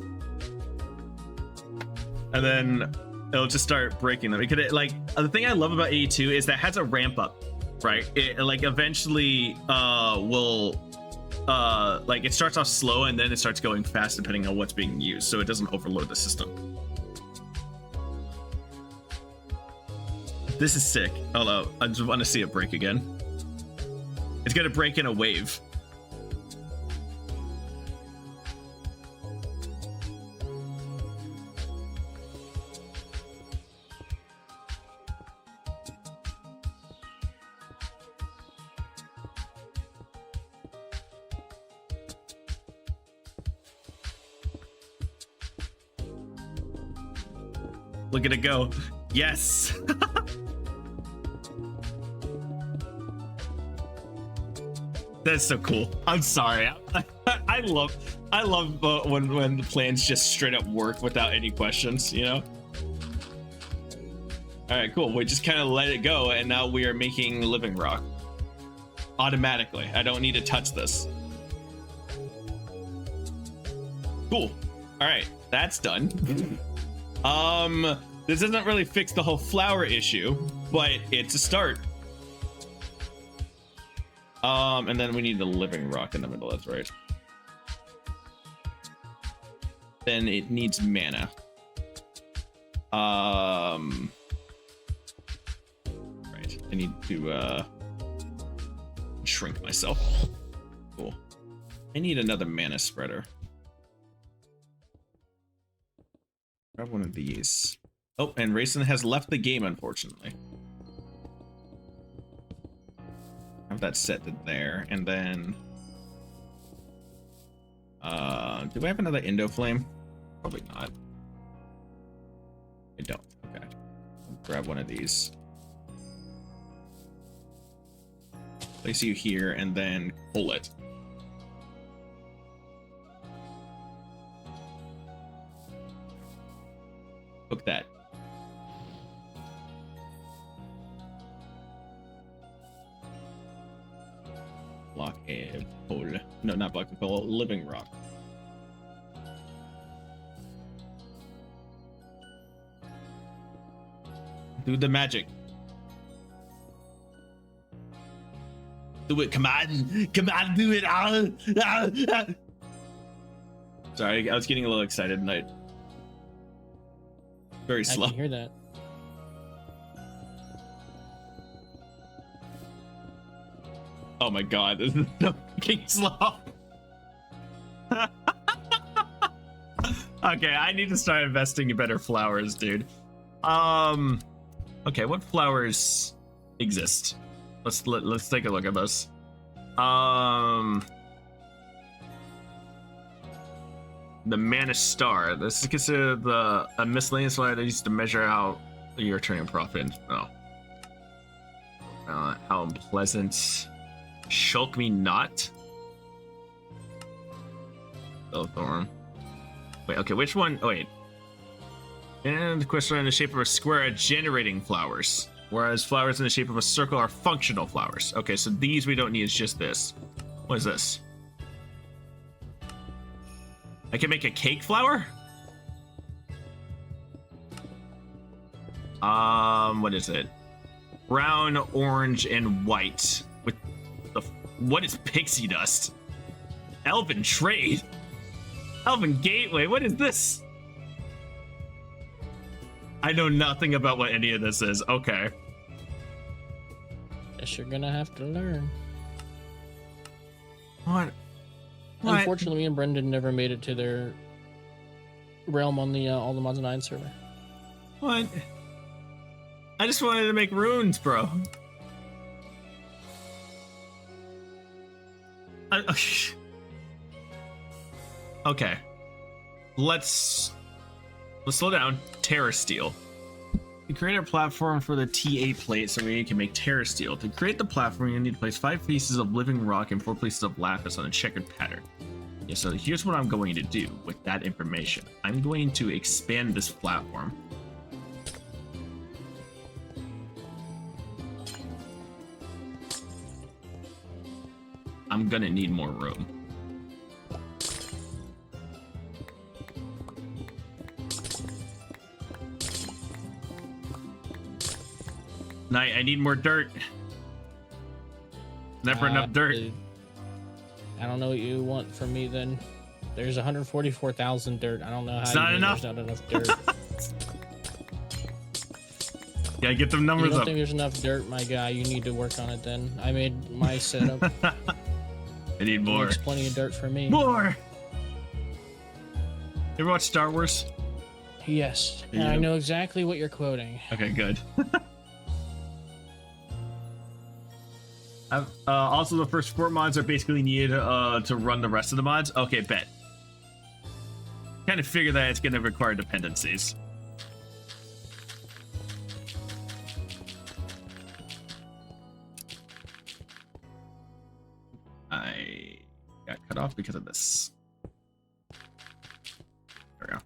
And then it'll just start breaking them. It could, like, the thing I love about AE2 is that it has a ramp up, right? It like eventually will like it starts off slow and then it starts going fast depending on what's being used, so it doesn't overload the system. This is sick. Although I just want to see it break again. It's gonna break in a wave. Look at it go. Yes. That's so cool. I'm sorry. I love when the plans just straight up work without any questions, you know? All right, cool. We just kind of let it go, and now we are making living rock automatically. I don't need to touch this. Cool. All right, that's done. This doesn't really fix the whole flower issue, but it's a start. And then we need the living rock in the middle, that's right. Then it needs mana. Right, I need to shrink myself. Cool. I need another mana spreader. Grab one of these. Oh, and Rayson has left the game, unfortunately. Have that set to there, and then do I have another Indo Flame? Probably not. I don't. Okay. I'll grab one of these. Place you here, and then pull it. Hook that. Block a pole. No, not block a pole. Living rock. Do the magic. Do it. Come on. Come on. Do it. Sorry, I was getting a little excited tonight. Very slow. I can hear that. Oh my god, this is so fucking slow. Okay, I need to start investing in better flowers, dude. Okay, what flowers exist? Let's take a look at this. The Mana Star. This is considered a miscellaneous flower that used to measure how you're turning profit. Oh. How unpleasant. Shulk Me Not. Thorn. Wait, okay, which one? Oh, wait. And the question in the shape of a square are generating flowers, whereas flowers in the shape of a circle are functional flowers. Okay, so these we don't need, it's just this. What is this? I can make a cake flower? What is it? Brown, orange, and white. With the what is pixie dust? Elven trade. Elven gateway. What is this? I know nothing about what any of this is. Okay. Guess you're gonna have to learn. What? Unfortunately, me and Brendan never made it to their realm on the All the Mods 9 server. What? I just wanted to make runes, bro. Okay. Let's slow down. Terra Steel. You create a platform for the TA plate so we can make Terra Steel. To create the platform, you need to place 5 pieces of living rock and 4 pieces of lapis on a checkered pattern. Yeah, so here's what I'm going to do with that information. I'm going to expand this platform. I'm gonna need more room. Knight, I need more dirt. Never enough dirt. I don't know what you want from me then. There's 144,000 dirt. I don't know how It's not enough. There's not enough dirt. Gotta get them You numbers don't up. think there's enough dirt, my guy? You need to work on it then. I made my setup. I need more. There's plenty of dirt for me. More. You ever watch Star Wars? Yes, and Yeah. I know exactly what you're quoting. Okay, good. Also, the first 4 mods are basically needed to run the rest of the mods. Okay, bet. Kind of figure that it's going to require dependencies. I got cut off because of this. There we go.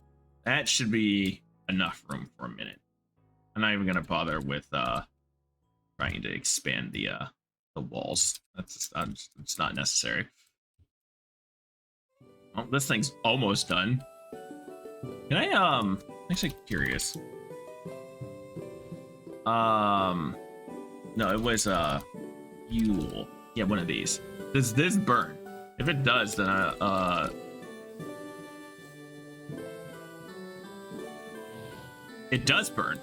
That should be enough room for a minute. I'm not even going to bother with trying to expand the walls. That's it's not necessary. Oh, this thing's almost done. Can I actually curious. No, it was fuel. Yeah, one of these. Does this burn? If it does, then it does burn.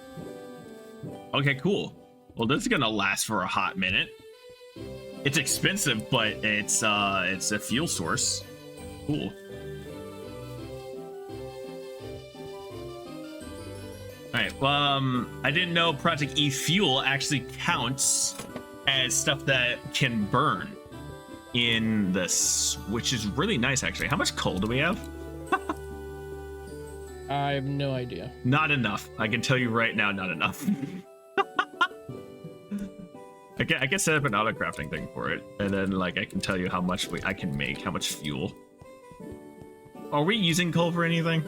Okay, cool. Well, this is gonna last for a hot minute. It's expensive, but it's a fuel source. Cool. All right. I didn't know Project E Fuel actually counts as stuff that can burn in this, which is really nice, actually. How much coal do we have? I have no idea. Not enough. I can tell you right now, not enough. I can set up an auto crafting thing for it, and then like I can tell you how much I can make, how much fuel. Are we using coal for anything?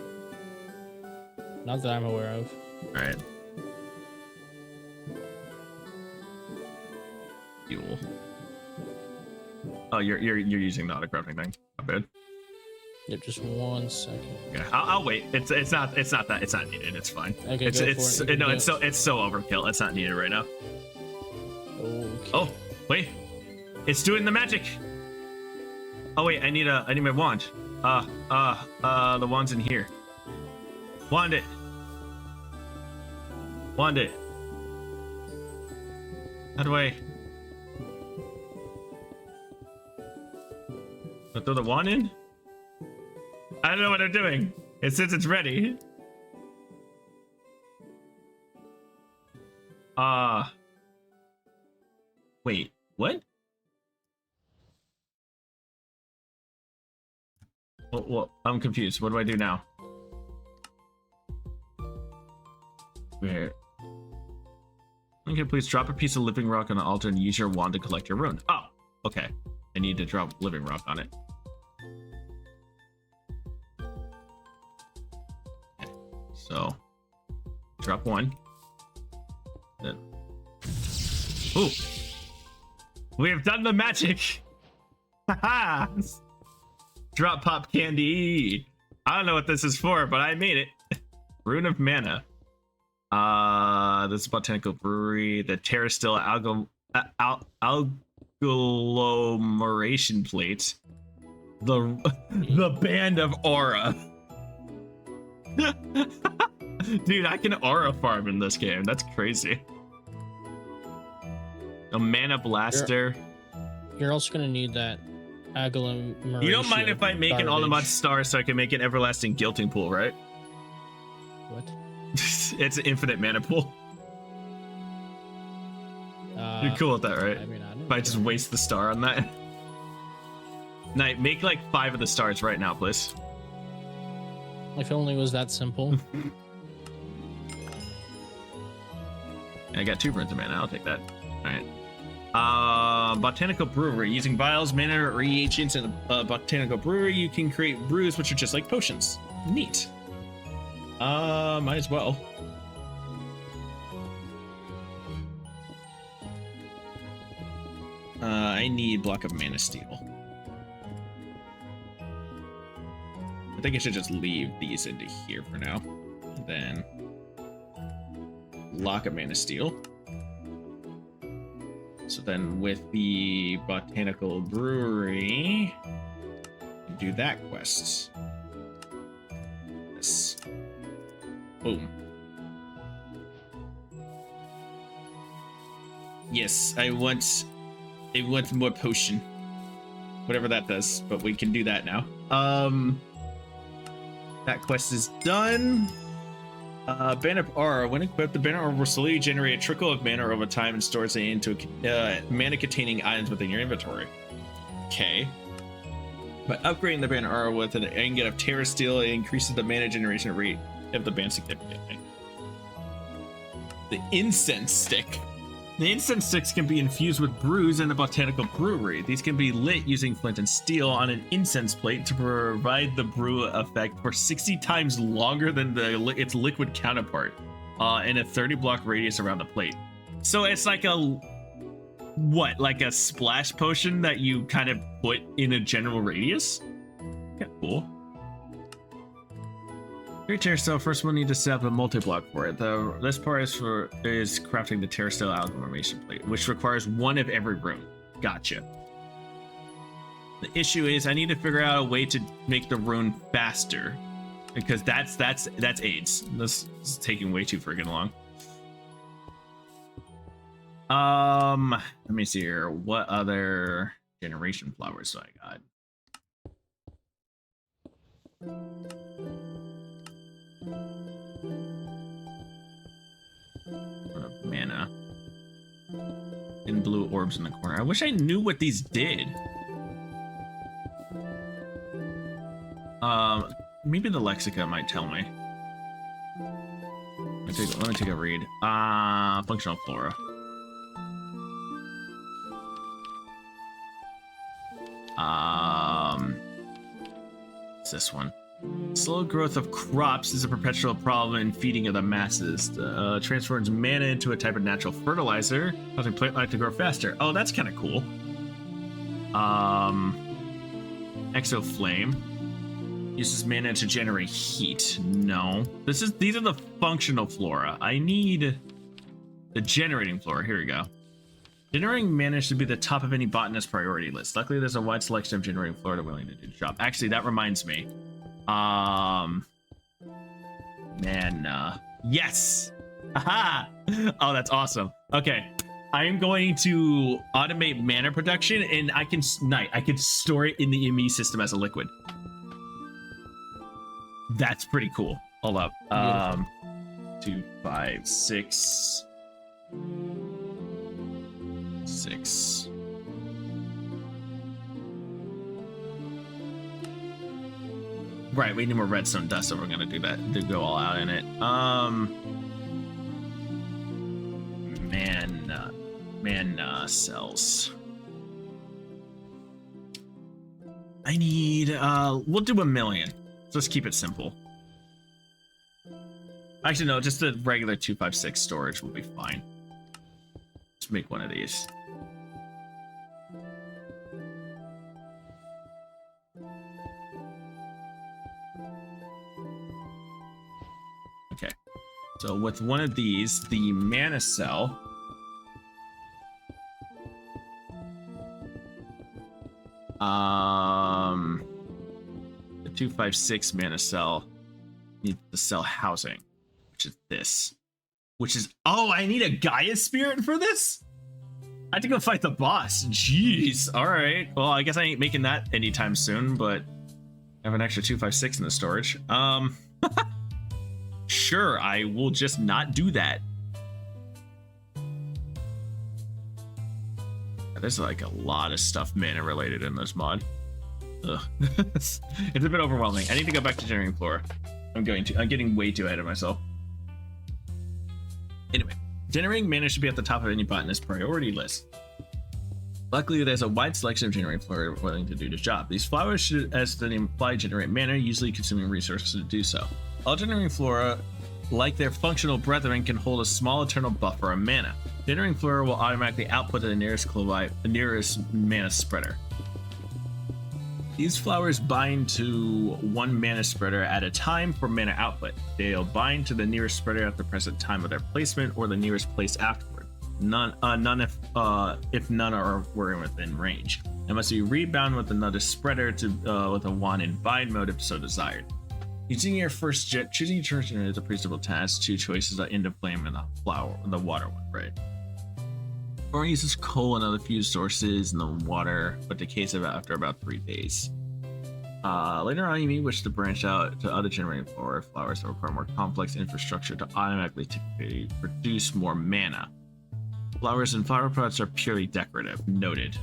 Not that I'm aware of. All right. Fuel. Oh, you're using the auto crafting thing. Not bad. Yeah, just 1 second. Yeah, I'll wait. It's not needed. It's fine. Okay, it's go it's for it. no, it's so overkill. It's not needed right now. Okay. Oh, wait. It's doing the magic. Oh wait, I need my wand. The wand's in here. Wand it. Wand it. How do I throw the wand in? I don't know what I'm doing. It says it's ready. Wait, what? Well, I'm confused. What do I do now? Where? Okay, please drop a piece of living rock on the altar and use your wand to collect your rune. Oh, okay. I need to drop living rock on it. Okay. So, drop one. Then. Ooh! We have done the magic! Haha! Drop pop candy! I don't know what this is for, but I made it. Rune of Mana. This is Botanical Brewery. The Terrastil agglomeration plate. The Band of Aura. Dude, I can aura farm in this game. That's crazy. A Mana Blaster. You're also gonna need that agglomeration. You don't mind if I make an all the mod star so I can make an everlasting guilting pool, right? What? It's an infinite mana pool. You're cool with that, right? I mean, I don't If I just waste the star on that. Knight, make like 5 of the stars right now, please. If only it was that simple. I got 2 runes of mana. I'll take that. All right. Botanical Brewery. Using vials, mana, reagents, and a botanical brewery, you can create brews which are just like potions. Neat. Might as well. I need block of mana steel. I think I should just leave these into here for now. And then block of mana steel. So then with the botanical brewery, do that quest. This. Boom. Yes, I want more potion. Whatever that does, but we can do that now. That quest is done. Banner of Aura. When equipped, the Banner of Aura will slowly generate a trickle of mana over time and stores it into mana-containing items within your inventory. Okay. By upgrading the Banner of Aura with an ingot of Terra Steel, it increases the mana generation rate of the band significantly. The Incense Stick. The incense sticks can be infused with brews in the botanical brewery. These can be lit using flint and steel on an incense plate to provide the brew effect for 60 times longer than its liquid counterpart in a 30 block radius around the plate. So it's like like a splash potion that you kind of put in a general radius? Yeah, cool. Great Terra Steel, first we'll need to set up a multi-block for it. This part is crafting the Terra Steel amalgamation plate, which requires one of every room. Gotcha. The issue is I need to figure out a way to make the rune faster, because that's AIDS. This is taking way too freaking long. Let me see here. What other generation flowers do I got? Mana in blue orbs in the corner. I wish I knew what these did. Maybe the Lexica might tell me. Let me take a read. Functional flora. It's this one. Slow growth of crops is a perpetual problem in feeding of the masses. Transforms mana into a type of natural fertilizer, causing plant life to grow faster. Oh, that's kind of cool. Exoflame uses mana to generate heat. No, these are the functional flora. I need the generating flora. Here we go. Generating mana should be the top of any botanist priority list. Luckily, there's a wide selection of generating flora willing to do the job. Actually, that reminds me. Mana. Yes. Aha. Oh, that's awesome. Okay, I am going to automate mana production, and I can store it in the ME system as a liquid. That's pretty cool. Hold up. 2, 5, 6. 6. Right, we need more redstone dust, so we're gonna do that to go all out in it. Mana cells. I need we'll do 1,000,000. Let's keep it simple. Actually, no, just the regular 256 storage will be fine. Just make one of these. Okay, so with one of these, the mana cell, the 256 mana cell needs the cell housing, which is this, oh, I need a Gaia spirit for this. I have to go fight the boss. Jeez. All right, well, I guess I ain't making that anytime soon, but I have an extra 256 in the storage. Sure, I will just not do that. There's like a lot of stuff mana related in this mod. Ugh. It's a bit overwhelming. I need to go back to generating flora. I'm getting way too ahead of myself. Anyway, generating mana should be at the top of any botanist priority list. Luckily, there's a wide selection of generating flora willing to do the job. These flowers should, as the name implies, generate mana, usually consuming resources to do so. All generating flora, like their functional brethren, can hold a small eternal buffer of mana. Generating flora will automatically output to the nearest mana spreader. These flowers bind to one mana spreader at a time for mana output. They'll bind to the nearest spreader at the present time of their placement or the nearest place afterward. None if none were within range. It must be rebound with another spreader to with a wand in bind mode if so desired. Using your choosing your turn is a reasonable task. Two choices are into flame and the water one, right? Or uses coal and other fuel sources in the water, but decays after about 3 days. Later on, you may wish to branch out to other generating flowers that require more complex infrastructure to automatically produce more mana. Flowers and flower products are purely decorative. Noted.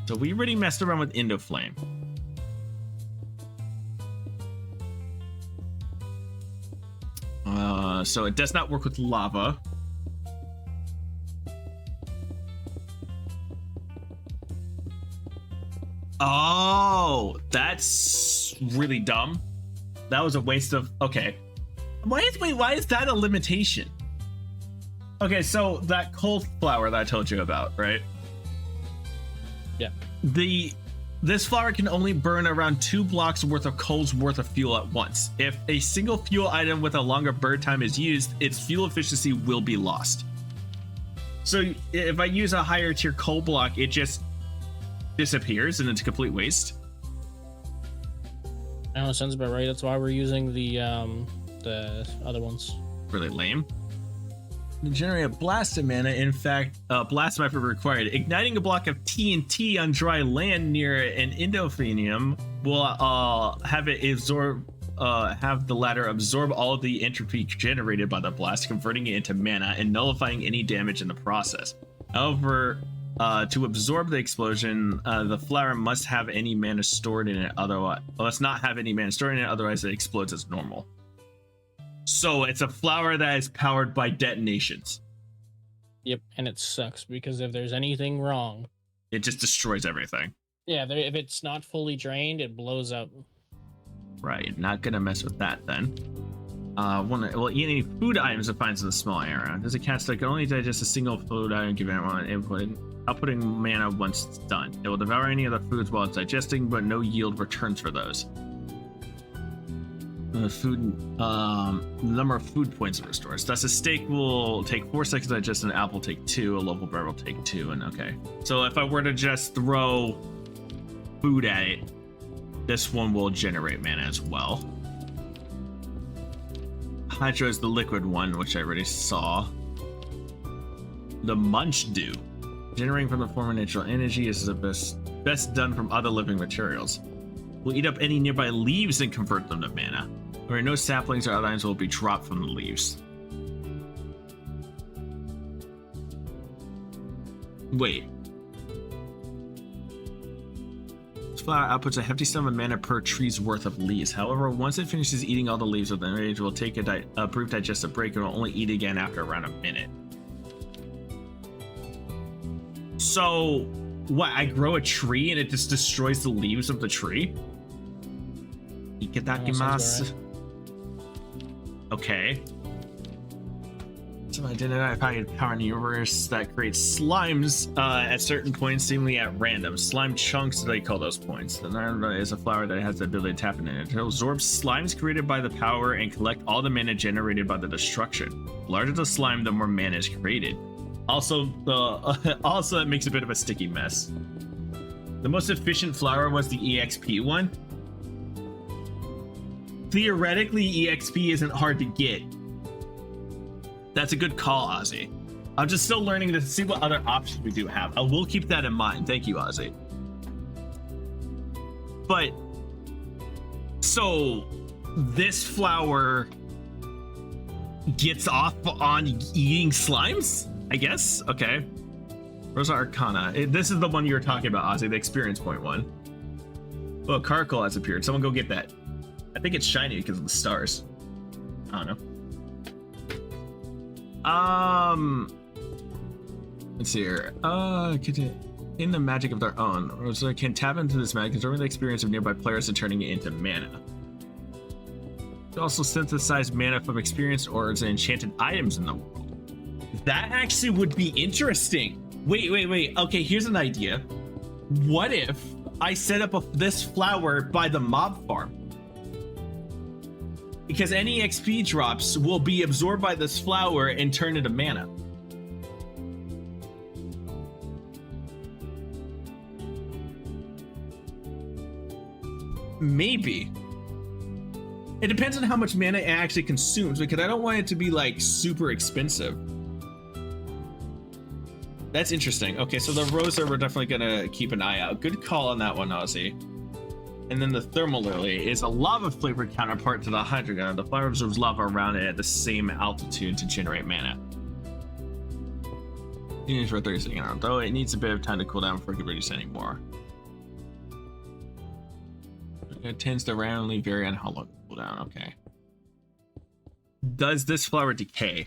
So we already messed around with Indoflame. So it does not work with lava. Oh, that's really dumb. That was a waste of... Okay. Why is that a limitation? Okay, so that coal flower that I told you about, right? Yeah. This flower can only burn around 2 blocks worth of coal's worth of fuel at once. If a single fuel item with a longer burn time is used, its fuel efficiency will be lost. So if I use a higher tier coal block, it just disappears and it's a complete waste. No, sounds about right. That's why we're using the other ones. Really lame. To generate a blast of mana, in fact, blast might be required. Igniting a block of TNT on dry land near an endophenium will have it absorb, have the latter absorb all of the entropy generated by the blast, converting it into mana and nullifying any damage in the process. However, to absorb the explosion, the flower must have any mana stored in it. Otherwise, must not have any mana stored in it. Otherwise, it explodes as normal. So it's a flower that is powered by detonations. Yep, and it sucks because if there's anything wrong, it just destroys everything. Yeah, if it's not fully drained, it blows up. Right, not gonna mess with that then. Well, eat any food items it finds in the small area. There's a cast that can only digest a single food item given one input, outputting mana once it's done. It will devour any other foods while it's digesting, but no yield returns for those. The number of food points it restores. Thus, a steak will take 4 seconds to digest, an apple will take 2, a local berry will take 2, and okay. So if I were to just throw food at it, this one will generate mana as well. Hydro is the liquid one, which I already saw. The Munch Dew. Generating from the form of natural energy is the best done from other living materials. We'll eat up any nearby leaves and convert them to mana. Where no saplings or other items will be dropped from the leaves. Wait. This flower outputs a hefty sum of mana per tree's worth of leaves. However, once it finishes eating all the leaves within range, it will take a brief digestive break and will only eat again after around a minute. So, what? I grow a tree and it just destroys the leaves of the tree? Ikitakimasu. Okay. So I identify power in the universe that creates slimes at certain points, seemingly at random. Slime chunks, they call those points. The Narada is a flower that has the ability to tap into it. It absorbs slimes created by the power and collect all the mana generated by the destruction. The larger the slime, the more mana is created. Also, also it makes a bit of a sticky mess. The most efficient flower was the EXP one. Theoretically, EXP isn't hard to get. That's a good call, Ozzy. I'm just still learning to see what other options we do have. I will keep that in mind. Thank you, Ozzy. But, so, this flower gets off on eating slimes? I guess? Okay. Rosa Arcana. This is the one you were talking about, Ozzy, the experience point one. Oh, Caracol has appeared. Someone go get that. I think it's shiny because of the stars. I don't know. Let's see here. In the magic of their own, Rosa can tap into this magic, conserving the experience of nearby players and turning it into mana. They also synthesize mana from experienced ores and enchanted items in the world. That actually would be interesting. Wait. Okay, here's an idea. What if I set up this flower by the mob farm? because any XP drops will be absorbed by this flower and turn into mana. Maybe. It depends on how much mana it actually consumes, because I don't want it to be like super expensive. That's interesting. Okay, so the Rosa we're definitely gonna keep an eye out. Good call on that one, Ozzy. And then the Thermal Lily is a lava flavored counterpart to the Hydreigon. The flower absorbs lava around it at the same altitude to generate mana. Units for 30 seconds, though it needs a bit of time to cool down before it can reduce anymore. It tends to randomly vary on how long it will cool down. Okay. Does this flower decay?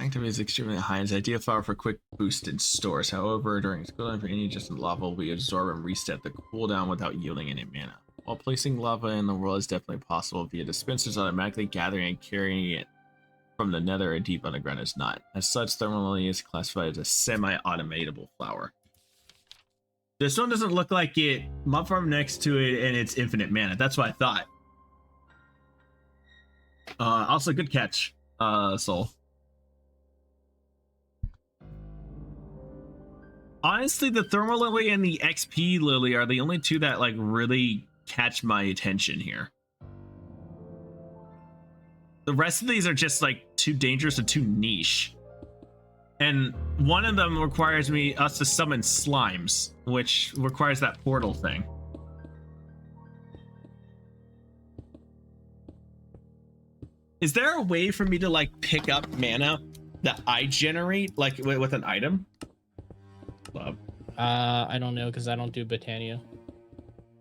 Activity is extremely high. It's ideal flower for quick boost in stores. However, during its cooldown for any adjacent lava, we absorb and reset the cooldown without yielding any mana. While placing lava in the world is definitely possible via dispensers, automatically gathering and carrying it from the nether or deep underground is not. As such, Thermal Lily is classified as a semi-automatable flower. This one doesn't look like it. Mob farm next to it, and it's infinite mana. That's what I thought. Also, good catch, Soul. Honestly, the Thermal Lily and the XP Lily are the only two that like really catch my attention here. The rest of these are just like too dangerous and too niche. And one of them requires us to summon slimes, which requires that portal thing. Is there a way for me to like pick up mana that I generate like with an item? I don't know because I don't do Botania.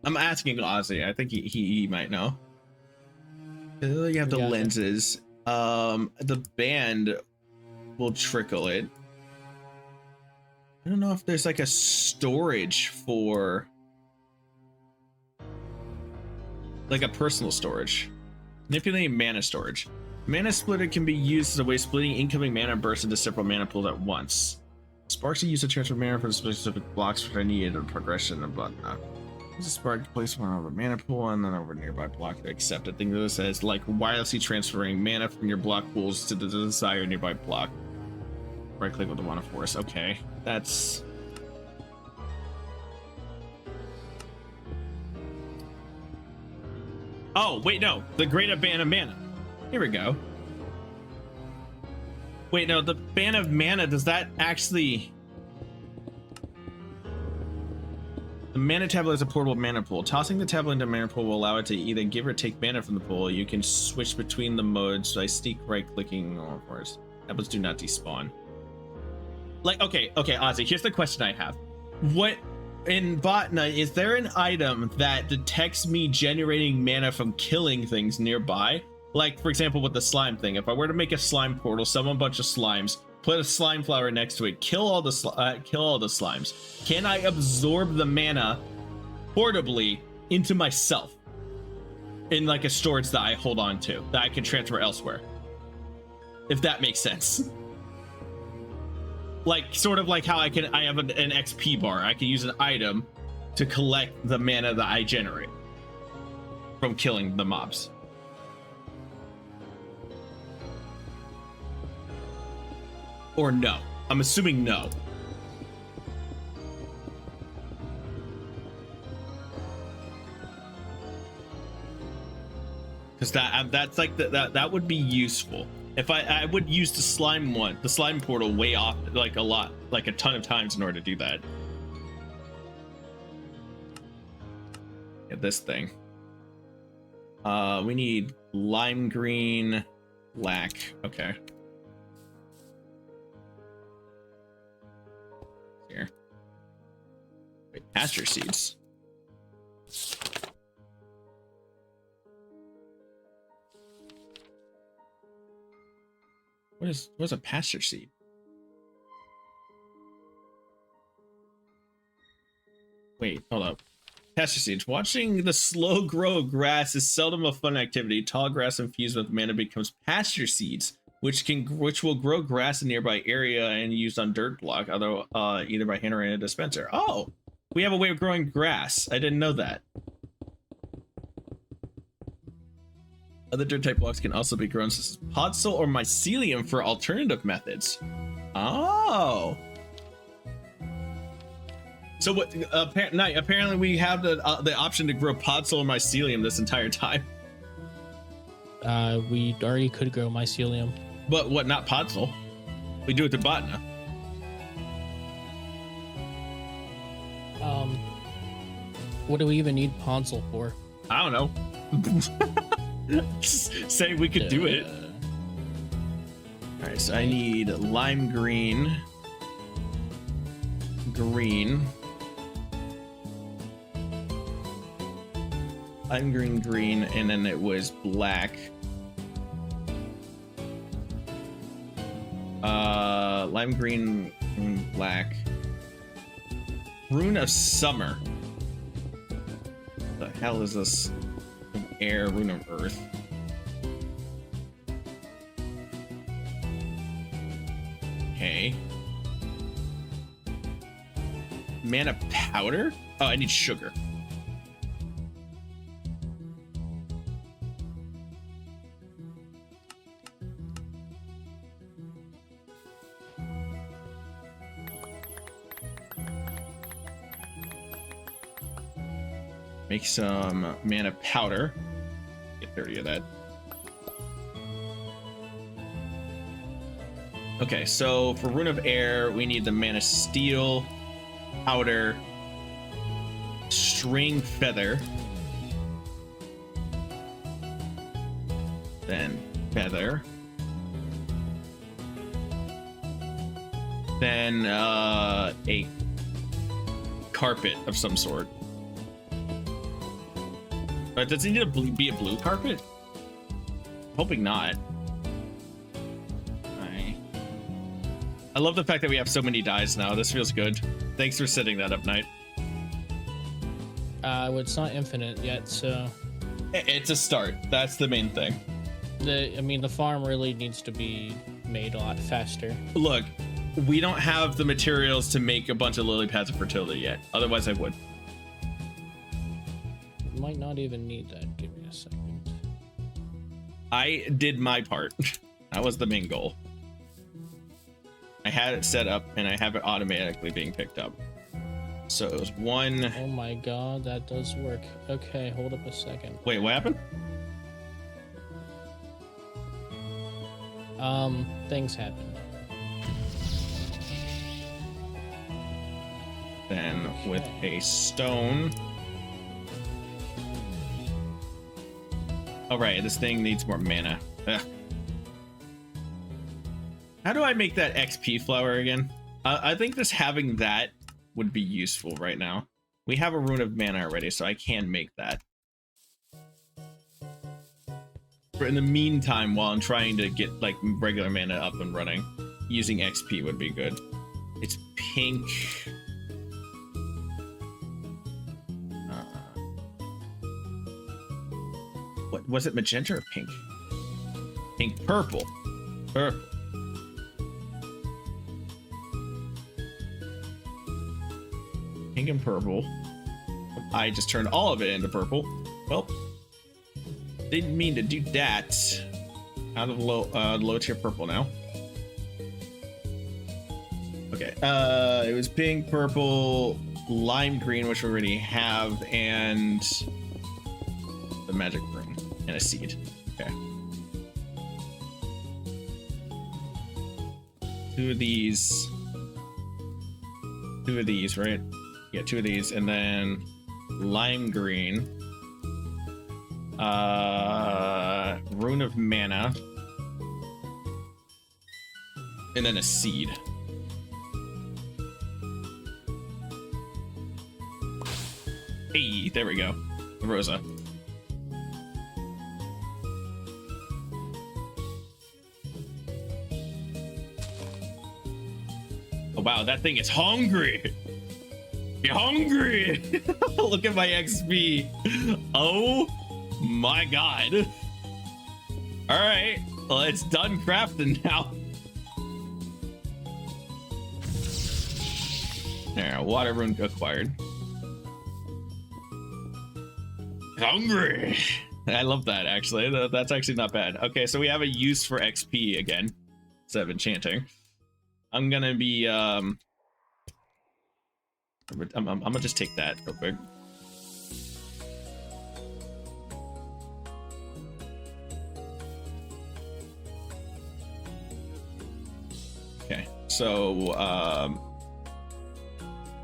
I'm asking Ozzy. I think he might know. You have the lenses. The band will trickle it. I don't know if there's like a storage for like a personal storage. Manipulating mana storage. Mana splitter can be used as a way of splitting incoming mana bursts into several mana pools at once. Sparks are used to transfer mana from specific blocks which are needed in progression and whatnot. Use a spark to place one over a mana pool and then over a nearby block to accept it. Think of this as like wirelessly transferring mana from your block pools to the desired nearby block. Right click with the Wand of Force. Okay, that's... Oh, wait, no. The Great Band of Mana. Here we go. Wait, no, the Band of Mana, does that actually... The mana tablet is a portable mana pool. Tossing the tablet into a mana pool will allow it to either give or take mana from the pool. You can switch between the modes by sneak right-clicking, or of course. Tablets do not despawn. Like, okay, Ozzy, here's the question I have. What... In Botna, is there an item that detects me generating mana from killing things nearby? Like, for example, with the slime thing. If I were to make a slime portal, summon a bunch of slimes, put a slime flower next to it, kill all the slimes, can I absorb the mana portably into myself in like a storage that I hold on to, that I can transfer elsewhere? If that makes sense. Like, sort of like how I have an XP bar. I can use an item to collect the mana that I generate from killing the mobs. Or no. I'm assuming no. Because that's like that would be useful. If I would use the slime portal way off, like a ton of times in order to do that. Get this thing. We need lime green, lac. Okay. Here. Wait, pasture seeds. What's a pasture seed? Wait, hold up. Pasture seeds. Watching the slow grow of grass is seldom a fun activity. Tall grass infused with mana becomes pasture seeds, which will grow grass in nearby area and used on dirt block, either by hand or in a dispenser. Oh, we have a way of growing grass. I didn't know that. Other dirt type blocks can also be grown, such as podzol or mycelium for alternative methods. Oh. So what? Apparently we have the option to grow podzol or mycelium this entire time. We already could grow mycelium. But what? Not podzol. We do it to botana. What do we even need podzol for? I don't know. Just say we could do it. All right, so I need lime green, lime green, and then it was black. Lime green, black. Rune of summer. The hell is this? Air, rune of earth. Okay. Mana powder? Oh, I need sugar. Make some mana powder. Get 30 of that. Okay, so for Rune of Air, we need the mana steel, powder, string feather, then feather, then a carpet of some sort. But does it need to be a blue carpet? Hoping not. I love the fact that we have so many dyes now. This feels good. Thanks for setting that up, Knight. Well, it's not infinite yet, so it's a start. That's the main thing. The farm really needs to be made a lot faster. Look, we don't have the materials to make a bunch of lily pads of fertility yet. Otherwise, I would. Might not even need that. Give me a second. I did my part. That was the main goal. I had it set up and I have it automatically being picked up. So it was one. Oh my god, that does work. Okay, hold up a second. Wait, what happened? Things happened. Then with a stone. All right, this thing needs more mana. Ugh. How do I make that XP flower again? I think just having that would be useful right now. We have a rune of mana already, so I can make that. But in the meantime, while I'm trying to get like regular mana up and running, using XP would be good. It's pink. What was it? Magenta or pink? Pink, purple. Purple. Pink and purple. I just turned all of it into purple. Well, didn't mean to do that. Out of low tier purple now. Okay. It was pink, purple, lime green, which we already have, and the magic ring and a seed. Okay. Two of these, right? Yeah, two of these, and then lime green, rune of mana, and then a seed. Hey, there we go. Rosa. Oh wow, that thing is hungry. Be hungry. Look at my XP. Oh my god. All right, well, it's done crafting now. There, water rune acquired. Hungry. I love that, actually. That's actually not bad. Okay, so we have a use for XP again, instead of enchanting. I'm gonna be, I'm gonna just take that real quick. Okay, so,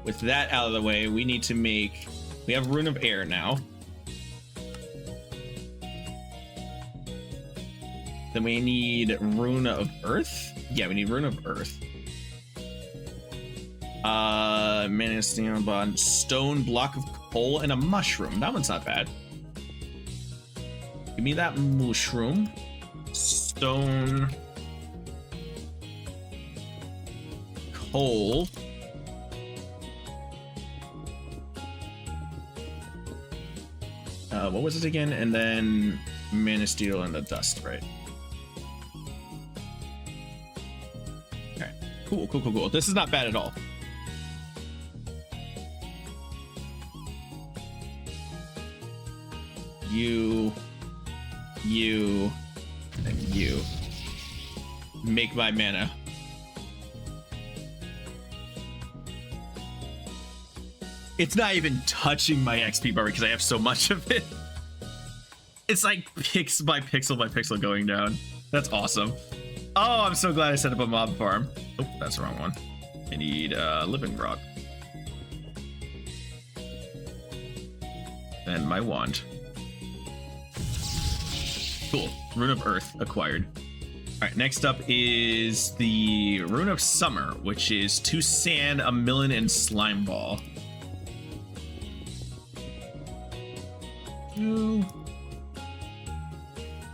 with that out of the way, we need to make, we have Rune of Air now. Then we need Rune of Earth. Yeah, we need Rune of Earth. Mana Steel Bond, Stone, Block of Coal, and a Mushroom. That one's not bad. Give me that Mushroom. Stone. Coal. What was it again? And then Mana Steel and the Dust, right? Cool. This is not bad at all. You, and you. Make my mana. It's not even touching my XP bar because I have so much of it. It's like pixel by pixel going down. That's awesome. Oh, I'm so glad I set up a mob farm. Oh, that's the wrong one. I need living rock. And my wand. Cool. Rune of Earth acquired. All right, next up is the Rune of Summer, which is 2 sand, a melon, and slime ball. 2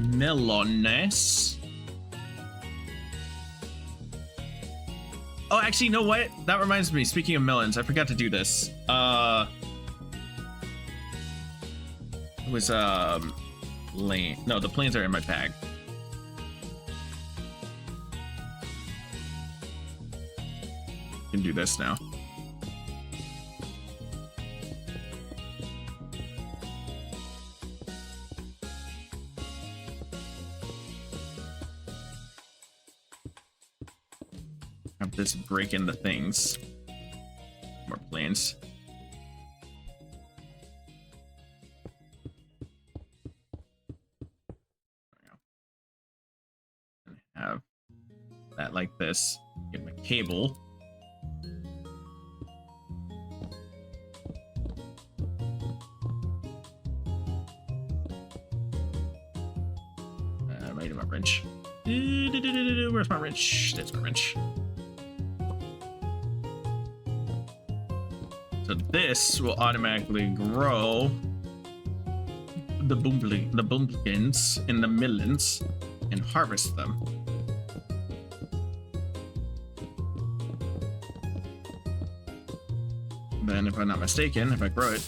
melones. Oh, actually, you know what? That reminds me. Speaking of melons, I forgot to do this. It was lane. No, the planes are in my bag. Can do this now. Have this break into things. More planes. Have that like this. Get my cable. I might need my wrench. Where's my wrench? There's my wrench. So this will automatically grow the bumpkins and the melons and harvest them. Then, if I'm not mistaken, if I grow it,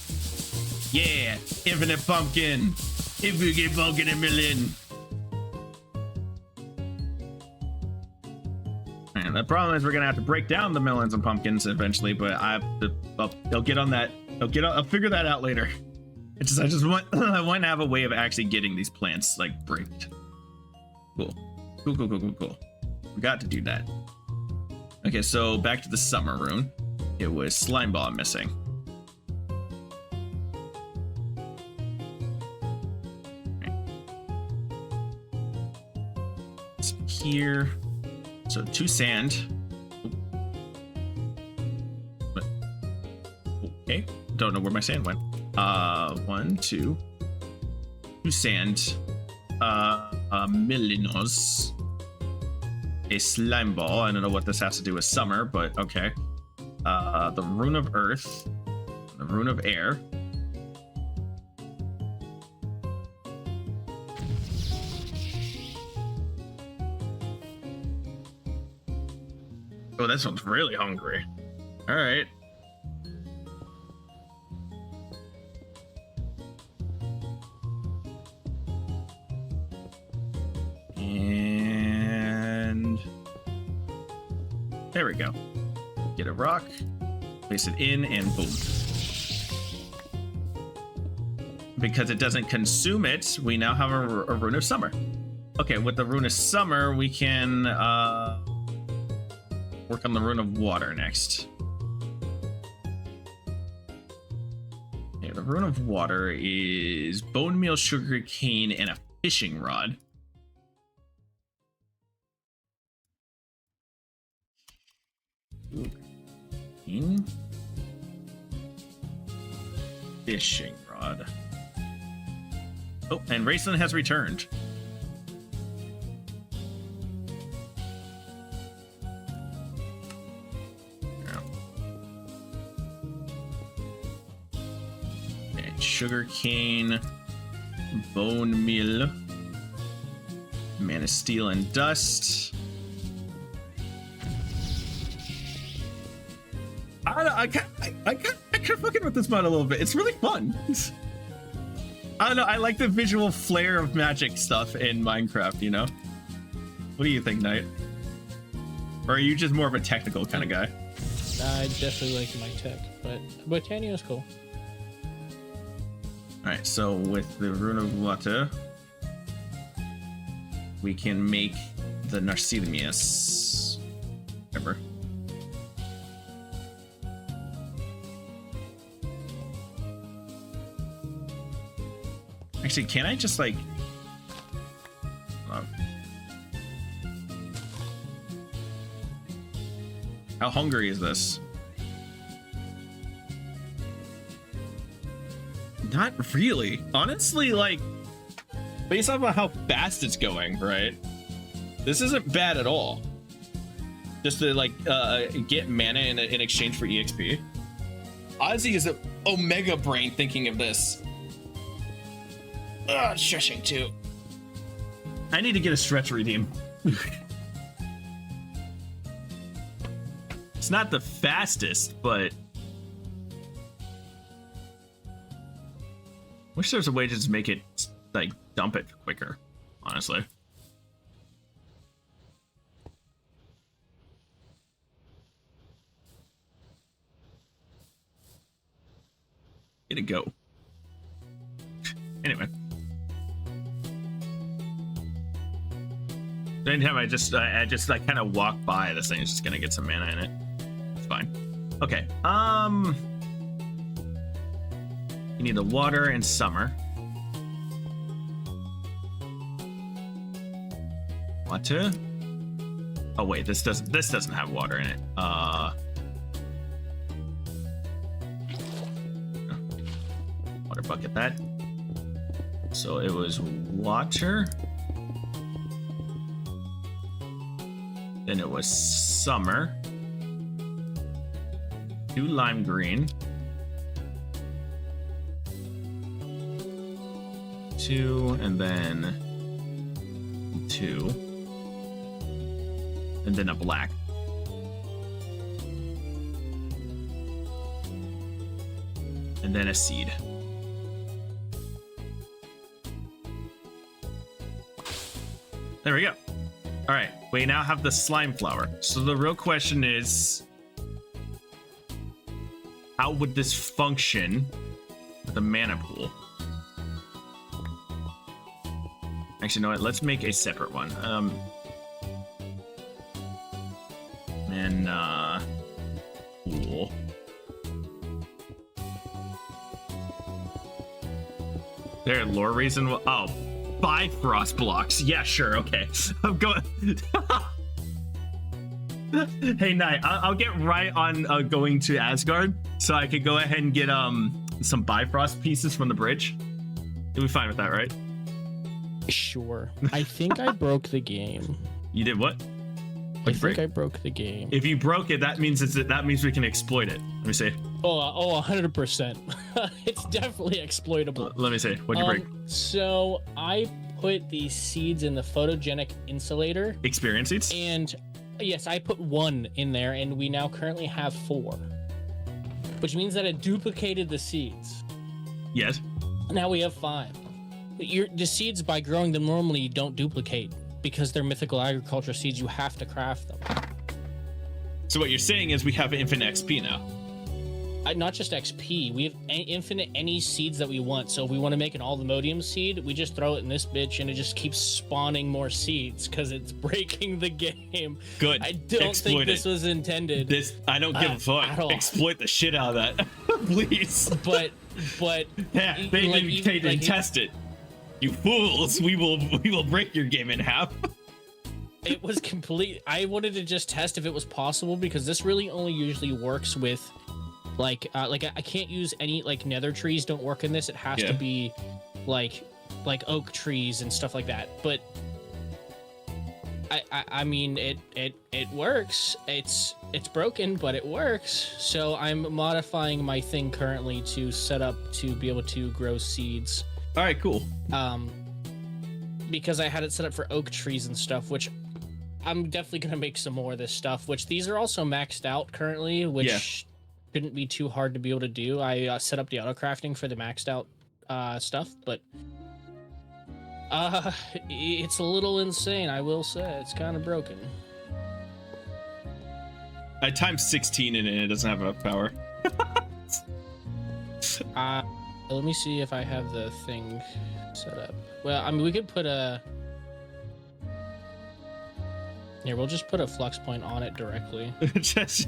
yeah, infinite pumpkin, infinite pumpkin and melon. And the problem is we're gonna have to break down the melons and pumpkins eventually, but I'll get on that. I'll figure that out later. I just want I want to have a way of actually getting these plants like breaked. Cool. We got to do that. Okay, so back to the summer rune. It was slime ball missing. Okay. It's here. So 2 sand. Okay. Don't know where my sand went. 1, 2. 2 sand. Melinos. A slime ball. I don't know what this has to do with summer, but okay. The Rune of Earth. The Rune of Air. Oh, that sounds really hungry. All right. And there we go. Get a rock, place it in, and boom. because it doesn't consume it, we now have a rune of summer. Okay, with the rune of summer, we can work on the rune of water next. Okay, the rune of water is bone meal, sugar cane, and a fishing rod. Cane. Fishing rod. Oh, and Raceland has returned. Okay, sugar cane, bone meal, mana steel and dust. I don't know, I kind of fucking with this mod a little bit. It's really fun. I don't know. I like the visual flair of magic stuff in Minecraft, you know? What do you think, Knight? Or are you just more of a technical kind of guy? I definitely like my tech, but Botania is cool. Alright, so with the rune of water, we can make the Narcilmius. Whatever. Actually, can I just like... How hungry is this? Not really. Honestly, like, based off of how fast it's going, right? This isn't bad at all. Just to, like, get mana in exchange for EXP. Ozzy is an omega brain thinking of this. Ugh, stretching too. I need to get a stretch redeem. It's not the fastest, but wish there was a way to just make it, like, dump it quicker, honestly. Get it go. Anyway. Anytime I just like kind of walk by, this thing is just gonna get some mana in it. It's fine. Okay. You need the water and summer. Water. Oh wait, this doesn't have water in it. Water bucket that. So it was water. Then it was summer. 2 lime green. 2, and then 2. And then a black. And then a seed. There we go. All right, we now have the slime flower. So the real question is, how would this function with a mana pool? Actually, you know what? Let's make a separate one. Mana pool. There, lore reason. Oh. Bifrost blocks. Yeah, sure. Okay. I'm going. Hey, Knight, I'll get right on going to Asgard so I could go ahead and get some Bifrost pieces from the bridge. You'll be fine with that, right? Sure. I think I broke the game. You did what? I think I broke the game. If you broke it, that means we can exploit it. Let me see. Oh, 100%. It's definitely exploitable. Let me see. What'd you break? So I put these seeds in the photogenic insulator. Experience seeds? And yes, I put 1 in there, and we now currently have 4. Which means that it duplicated the seeds. Yes. Now we have 5. The seeds, by growing them normally, don't duplicate. Because they're mythical agriculture seeds, you have to craft them. So what you're saying is we have infinite XP now. not just XP. We have infinite any seeds that we want. So if we want to make an all-the-modium seed, we just throw it in this bitch, and it just keeps spawning more seeds because it's breaking the game. Good. I don't think this was intended. This I don't give a fuck. Exploit the shit out of that, please. But yeah, they didn't test it. You fools! We will break your game in half. It was complete. I wanted to just test if it was possible because this really only usually works with like I can't use any like nether trees don't work in this. It has to be like oak trees and stuff like that. But I mean it works. It's broken, but it works. So I'm modifying my thing currently to set up to be able to grow seeds. All right, cool. Because I had it set up for oak trees and stuff, which I'm definitely gonna make some more of this stuff. Which these are also maxed out currently, which shouldn't be too hard to be able to do. I set up the auto crafting for the maxed out stuff, but it's a little insane. I will say it's kind of broken. I timed 16 in it, and it doesn't have enough power. Let me see if I have the thing set up. Well, I mean, we could put a... Here, we'll just put a flux point on it directly. It's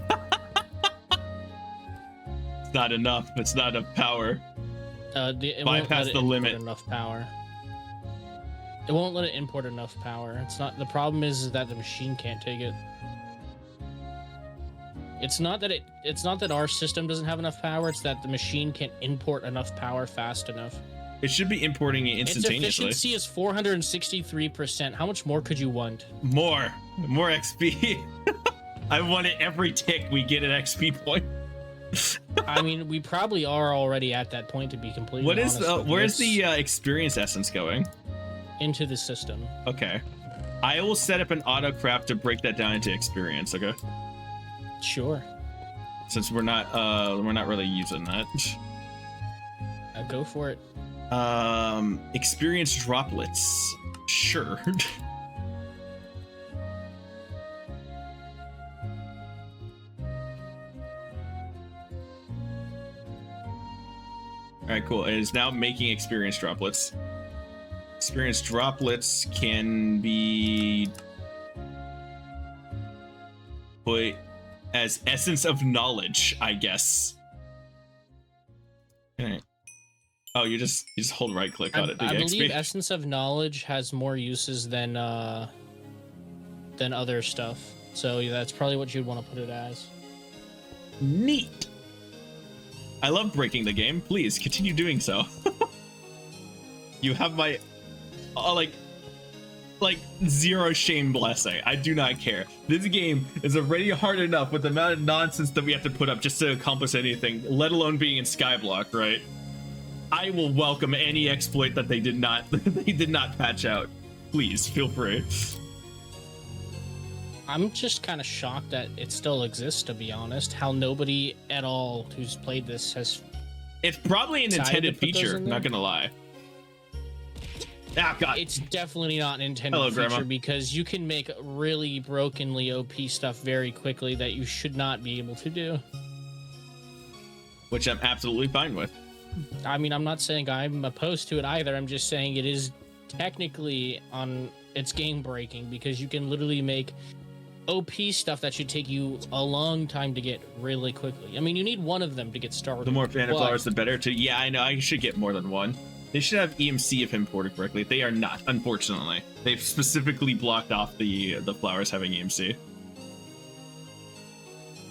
not enough. It's not enough power. It bypass the limit. Enough power. It won't let it import enough power. It's not. The problem is that the machine can't take it. It's not that our system doesn't have enough power. It's that the machine can't import enough power fast enough. It should be importing it instantaneously. Its efficiency is 463%. How much more could you want? More XP. I want it every tick we get an XP point. I mean, we probably are already at that point, to be completely honest. Where's the experience essence going? Into the system. Okay. I will set up an auto craft to break that down into experience, okay? Sure. Since we're not really using that. Go for it. Experience droplets. Sure. All right, cool. It is now making experience droplets. Experience droplets can be put as essence of knowledge, I guess. Okay. Oh, you just hold right click on it. I believe essence of knowledge has more uses than other stuff. So yeah, that's probably what you'd want to put it as. Neat. I love breaking the game. Please continue doing so. You have my like zero shame blessing. I do not care. This game is already hard enough with the amount of nonsense that we have to put up just to accomplish anything, let alone being in Skyblock, right? I will welcome any exploit that they did not patch out. Please feel free. I'm just kind of shocked that it still exists, to be honest. How nobody at all who's played this has... It's probably an intended feature, not gonna lie. Ah, God. It's definitely not an intended feature, Grandma. Because you can make really brokenly OP stuff very quickly that you should not be able to do. Which I'm absolutely fine with. I mean, I'm not saying I'm opposed to it either. I'm just saying it is technically it's game breaking because you can literally make OP stuff that should take you a long time to get really quickly. I mean, you need one of them to get started. The more phantom flowers, the better. Yeah, I know. I should get more than one. They should have EMC if imported correctly. They are not, unfortunately. They've specifically blocked off the flowers having EMC.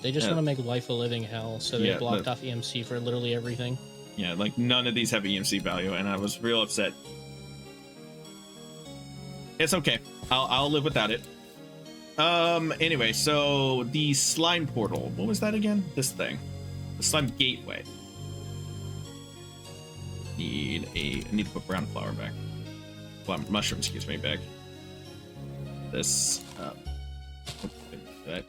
They just want to make life a living hell, so they blocked off EMC for literally everything. Yeah, like none of these have EMC value, and I was real upset. It's okay. I'll live without it. Anyway, so the slime portal. What was that again? This thing. The slime gateway. I need to put brown flour back. Well, mushroom, excuse me, back. This. That.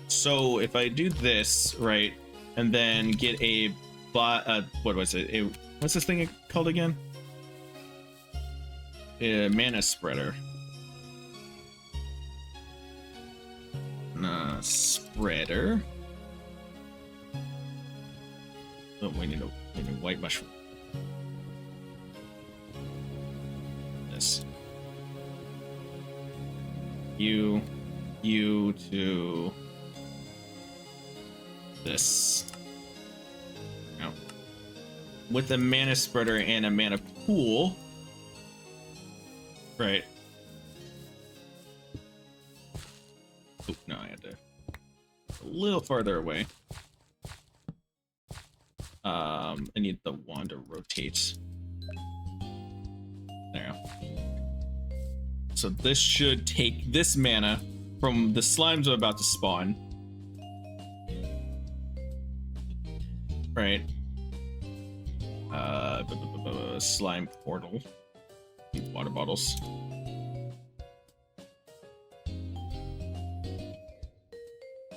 So if I do this, right, and then get a what was it? What's this thing called again? A mana spreader. Spreader. Oh, we need a white mushroom. This. You to this. No. With a mana spreader and a mana pool. Right. Oh, no, I had to a little farther away. I need the wand to rotate. There. So this should take this mana from the slimes I'm about to spawn. Right. Slime portal. Water bottles.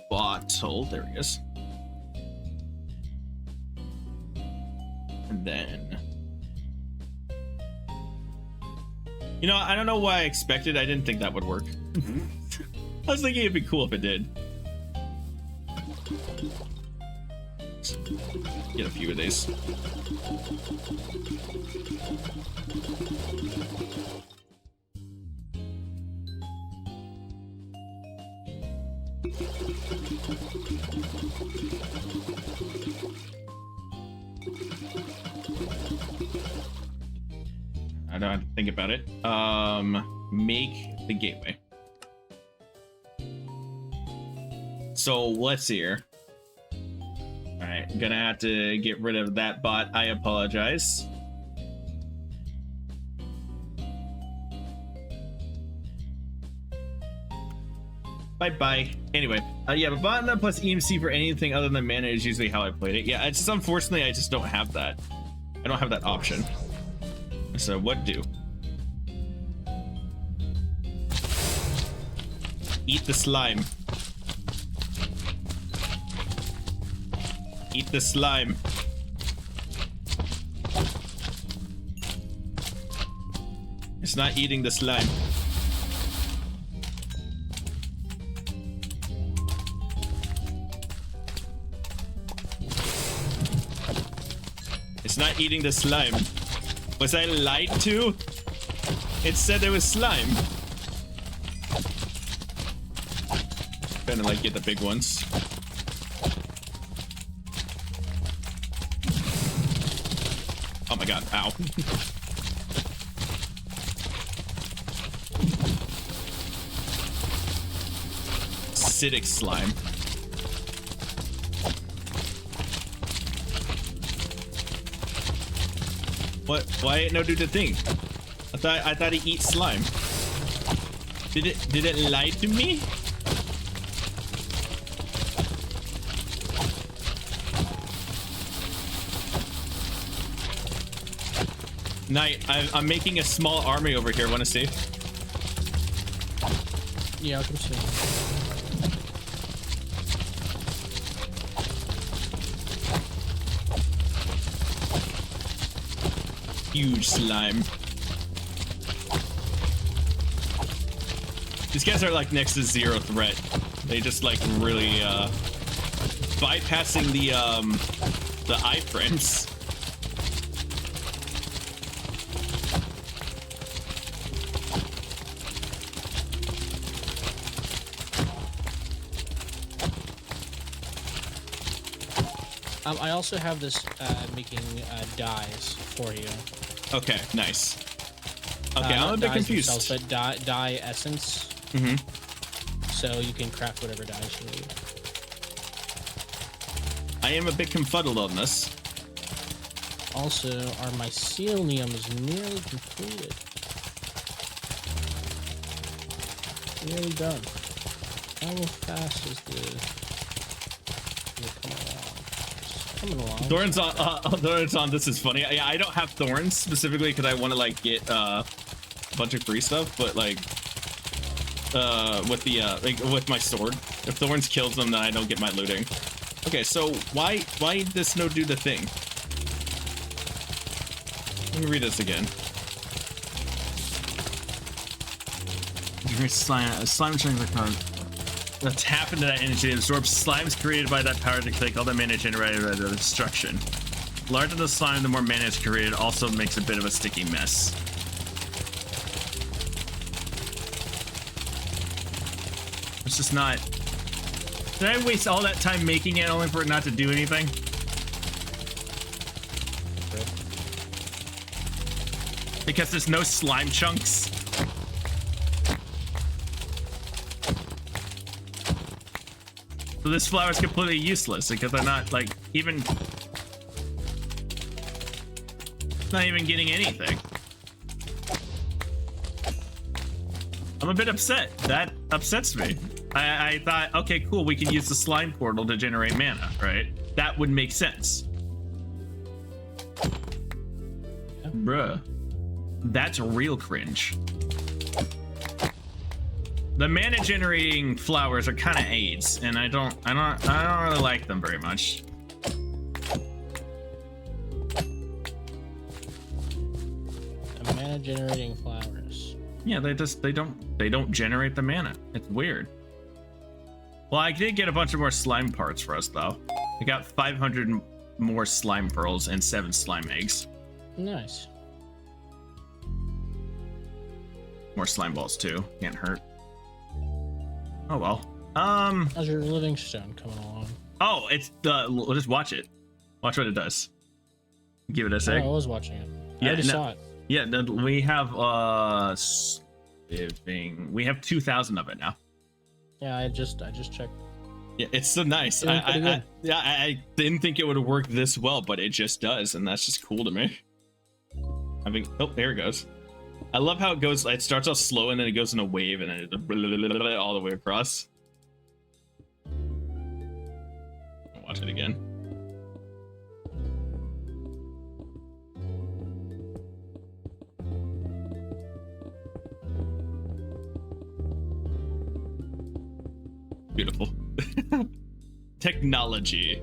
Bottle. There he is. And then, you know, I don't know why I expected. I didn't think that would work. I was thinking it'd be cool if it did. Get a few of these. I don't have to think about it. Make the gateway. So let's see here. All right, gonna have to get rid of that bot. I apologize. Bye. Anyway, yeah, but bottom plus EMC for anything other than mana is usually how I played it. Yeah, it's just unfortunately I just don't have that. I don't have that option. So what do? Eat the slime. Eat the slime. It's not eating the slime. It's not eating the slime. Was I lied to? It said there was slime. Trying to like get the big ones. Oh my god, ow. Acidic slime. What? Why ain't no do the thing? I thought he eats slime. Did it lie to me? Knight, I'm making a small army over here. Want to see? Yeah, I can see. Huge slime. These guys are like next to zero threat. They just like really bypassing the iframes. I also have this making dyes for you. Okay, nice. Okay, I'm a bit confused. But dye essence. Mm-hmm. So you can craft whatever dyes you need. I am a bit confuddled on this. Also, our mycelium is nearly completed. Nearly done. How fast is the coming along? Thorns on this is funny. Yeah, I don't have thorns specifically because I want to like get a bunch of free stuff, but like with my sword, if thorns kills them, then I don't get my looting. Okay, so why does no do the thing? Let me read this again. Slime change card. Tap into that energy, absorbs slimes created by that power to take all the mana generated by the destruction. larger the slime, the more mana it's created. Also makes a bit of a sticky mess. It's just not. Did I waste all that time making it only for it not to do anything? Because there's no slime chunks. So this flower is completely useless because they're not like even. Not even getting anything. I'm a bit upset. That upsets me. I thought, okay, cool, we can use the slime portal to generate mana, right? That would make sense. Yeah. Bruh. That's real cringe. The mana generating flowers are kind of aids, and I don't really like them very much. The mana generating flowers. Yeah, they don't generate the mana. It's weird. Well, I did get a bunch of more slime parts for us though. I got 500 more slime pearls and 7 slime eggs. Nice. More slime balls too. Can't hurt. Oh well. How's your living stone coming along? Oh, it's we'll just watch it. Watch what it does. Give it a sec. Oh, I was watching it. I Yeah, already saw it. Yeah, we have we have 2,000 of it now. Yeah, I just checked. Yeah, it's so nice. Doing pretty good. I didn't think it would work this well, but it just does, and that's just cool to me. Oh, there it goes. I love how it goes. It starts off slow, and then it goes in a wave, and then it all the way across. I'll watch it again. Beautiful. Technology.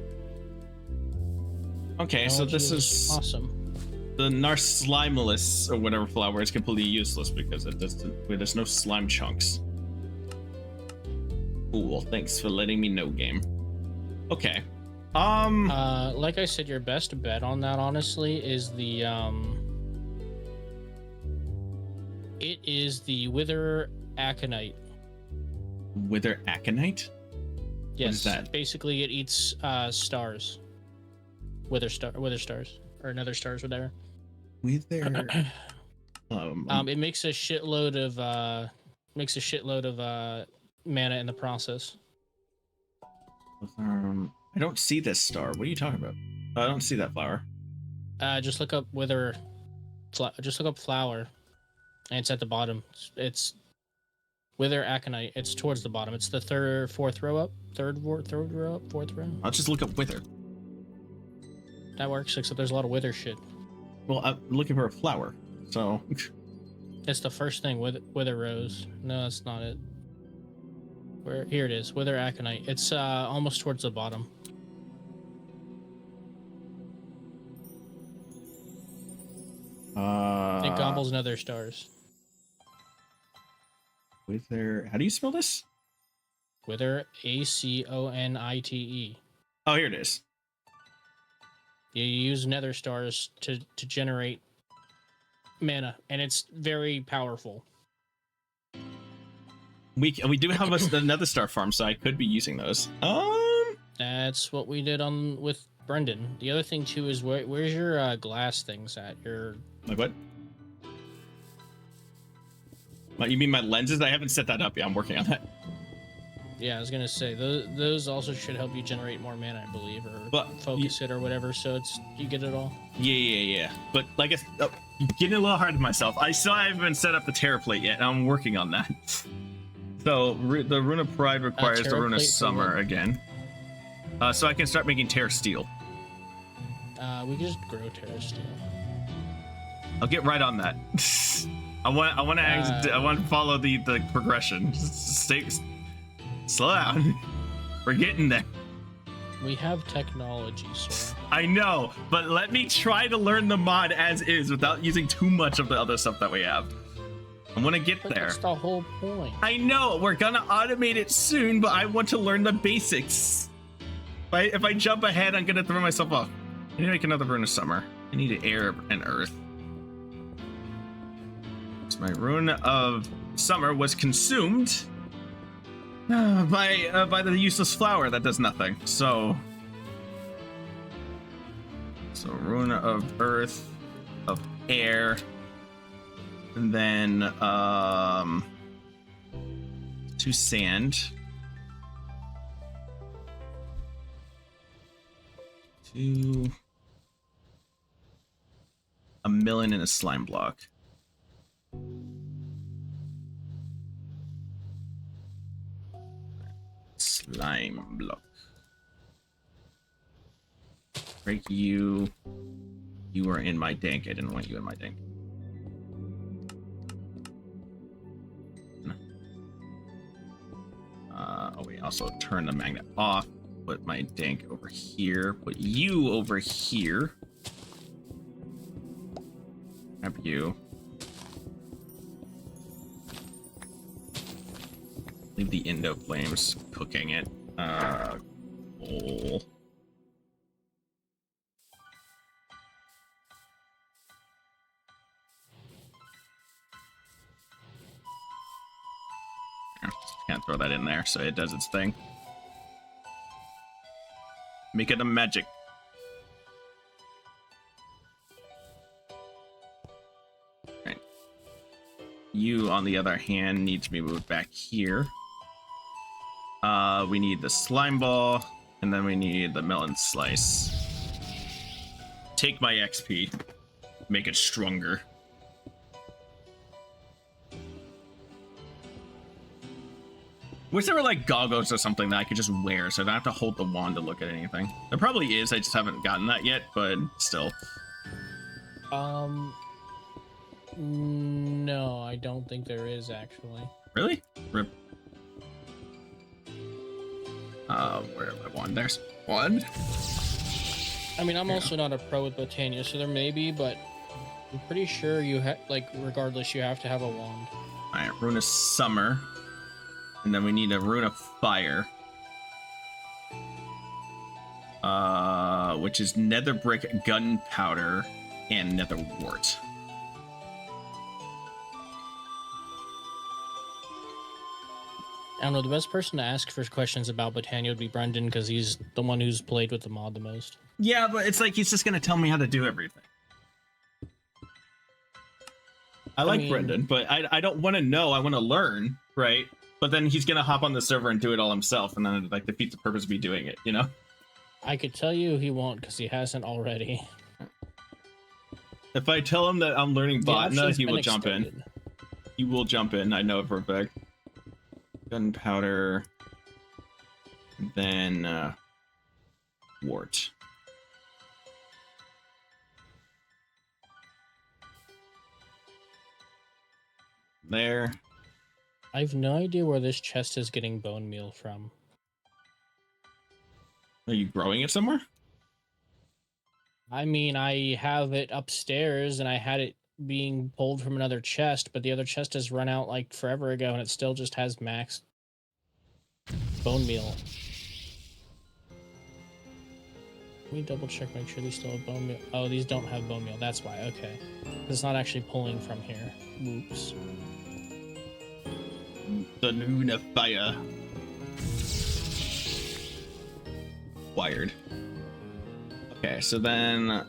Okay, so this is awesome. the Narslimeless or whatever flower is completely useless because it doesn't. There's no slime chunks. Cool. Thanks for letting me know, game. Okay. Like I said, your best bet on that, honestly, is the it is the Wither Aconite. Wither Aconite? Yes. What is that? Basically, it eats stars. Wither stars or nether stars, whatever. Wither. It makes a shitload of mana in the process. I don't see this star. What are you talking about? I don't see that flower. Just look up Wither. Just look up flower, and it's at the bottom. It's Wither Aconite. It's towards the bottom. It's the fourth row up. Third row up. Fourth row. I'll just look up Wither. That works, except there's a lot of Wither shit. Well, I'm looking for a flower, so. It's the first thing. Wither Rose. No, that's not it. Here it is. Wither Aconite. It's almost towards the bottom. It gobbles nether stars. Wither. How do you spell this? Wither, Aconite. Oh, here it is. You use nether stars to generate mana, and it's very powerful. We do have another star farm, so I could be using those. That's what we did with Brendan. The other thing too is where's your glass things at? Your Like what? You mean my lenses? I haven't set that up yet. I'm working on that. Yeah, I was gonna say those also should help you generate more mana, I believe, or focus it or whatever. So you get it all. Yeah. But like, getting a little hard to myself. I still haven't set up the Terror Plate yet. I'm working on that. So the Rune of Pride requires the Rune of Summer again. So I can start making Terror Steel. We can just grow Terror Steel. I'll get right on that. I want to follow the progression. Just slow down. We're getting there. We have technology, sir. I know, but let me try to learn the mod as is without using too much of the other stuff that we have. I want to get there. That's the whole point. I know, we're gonna automate it soon, but I want to learn the basics. If I jump ahead, I'm gonna throw myself off. I need to make another rune of summer. I need air and earth. So my rune of summer was consumed by the useless flower that does nothing. So rune of earth, of air, and then 2 sand. 2 a million in a slime block. Slime block. Break you. You are in my dank. I didn't want you in my dank. Oh wait, also turn the magnet off. Put my dank over here. Put you over here. Grab you. Leave the Indo flames cooking it. Coal. Can't throw that in there, so it does its thing. Make it a magic. Right. You, on the other hand, need to be moved back here. We need the slime ball, and then we need the melon slice. Take my XP. Make it stronger. Wish there were like goggles or something that I could just wear so I don't have to hold the wand to look at anything. There probably is, I just haven't gotten that yet, but still. No, I don't think there is actually. Really? Rip. Where's my wand? There's one. I mean, I'm also not a pro with Botania, so there may be, but I'm pretty sure you have, like, regardless, you have to have a wand. Alright, rune of summer. And then we need a rune of fire. Which is nether brick, gunpowder, and nether wart. I don't know, the best person to ask for questions about Botania would be Brendan, because he's the one who's played with the mod the most. Yeah, but it's like he's just gonna tell me how to do everything. I mean, Brendan, but I don't want to know. I want to learn, right? But then he's gonna hop on the server and do it all himself, and then it like defeats the purpose of me doing it, you know? I could tell you he won't, because he hasn't already. If I tell him that I'm learning Botana, he will jump in. He will jump in. I know it for a fact. Gunpowder, then wart. There. I have no idea where this chest is getting bone meal from. Are you growing it somewhere? I mean, I have it upstairs, and I had it being pulled from another chest, but the other chest has run out like forever ago, and it still just has max bone meal. Let me double check, make sure these still have bone meal. Oh, these don't have bone meal. That's why. Okay, it's not actually pulling from here. Whoops. The Luna Fire. Wired. Okay, so then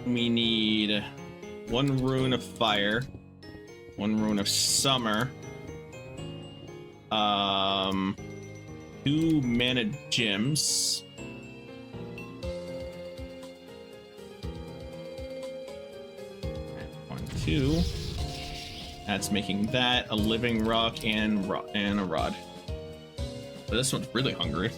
we need 1 rune of fire, 1 rune of summer, 2 mana gems, 1, 2. That's making that a living rock and a rod. But this one's really hungry.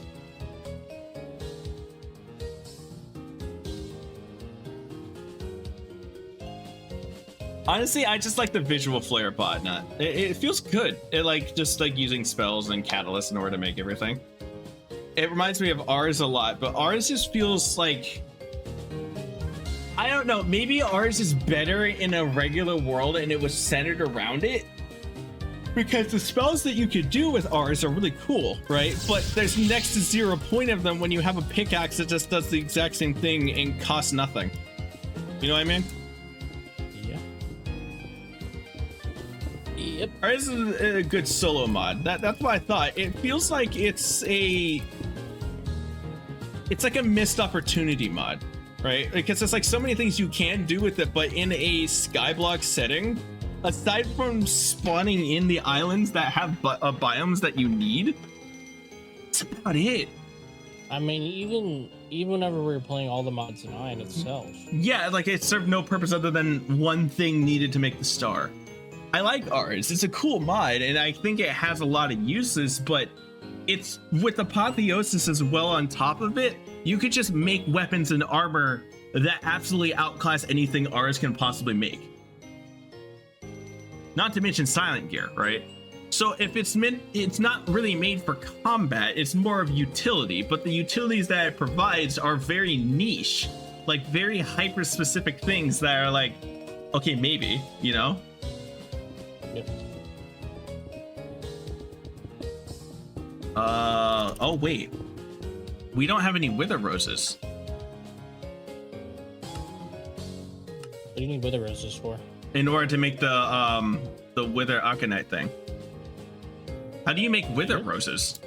Honestly, I just like the visual flare Botana. It feels good. It like just like using spells and catalysts in order to make everything. It reminds me of ours a lot, but ours just feels like, I don't know, maybe ours is better in a regular world and it was centered around it. because the spells that you could do with ours are really cool, right? But there's next to 0 point of them when you have a pickaxe that just does the exact same thing and costs nothing. You know what I mean? Yeah. Yep. Ours is a good solo mod. That's what I thought. It feels like it's like a missed opportunity mod, right? Because there's like so many things you can do with it, but in a skyblock setting, aside from spawning in the islands that have biomes that you need, that's about it. I mean, even whenever we were playing all the mods in Iron itself. Yeah, like it served no purpose other than one thing needed to make the star. I like ours. It's a cool mod, and I think it has a lot of uses, but it's with Apotheosis as well on top of it, you could just make weapons and armor that absolutely outclass anything ours can possibly make. Not to mention silent gear, right? So if it's not really made for combat, it's more of utility, but the utilities that it provides are very niche, like very hyper specific things that are like, okay, maybe, you know? Yep. Oh wait, we don't have any wither roses. What do you need wither roses for? In order to make the wither aconite thing. How do you make wither roses?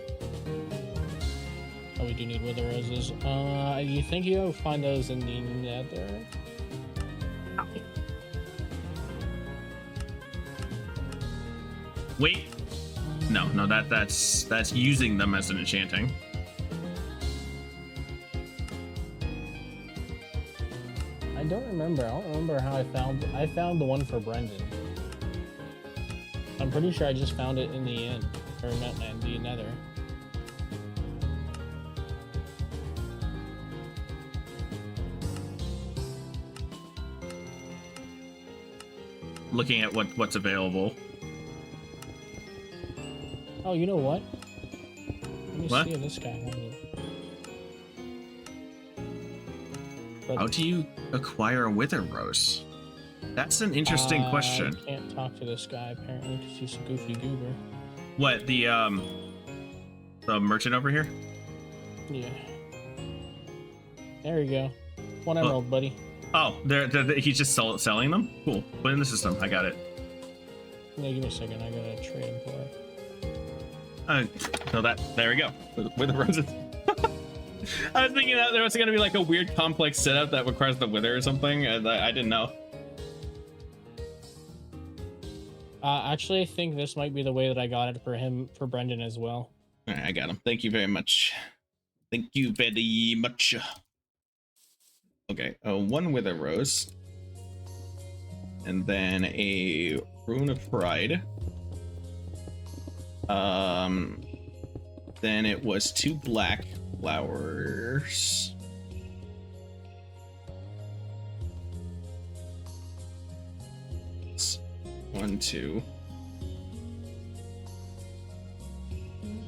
Oh, we do need wither roses. You think you'll find those in the nether? Wait. No, that's using them as an enchanting. I don't remember. I don't remember how I found the one for Brendan. I'm pretty sure I just found it in the end, or not in the nether. Looking at what's available. Oh, you know what? Let me What? see if this guy has it. How do you acquire a wither rose? That's an interesting question. I can't talk to this guy apparently because he's a goofy goober. What, the merchant over here? Yeah. There you go. One emerald, buddy. Oh, he's just selling them? Cool. Put in the system. I got it. Yeah, give me a second. I gotta trade him for it. So there we go. With the roses. I was thinking that there was gonna be like a weird complex setup that requires the wither or something, and I didn't know. Actually, I think this might be the way that I got it for Brendan as well. All right, I got him. Thank you very much. Thank you very much. Okay, one wither rose, and then a rune of pride. Then it was 2 black flowers. It's 1, 2.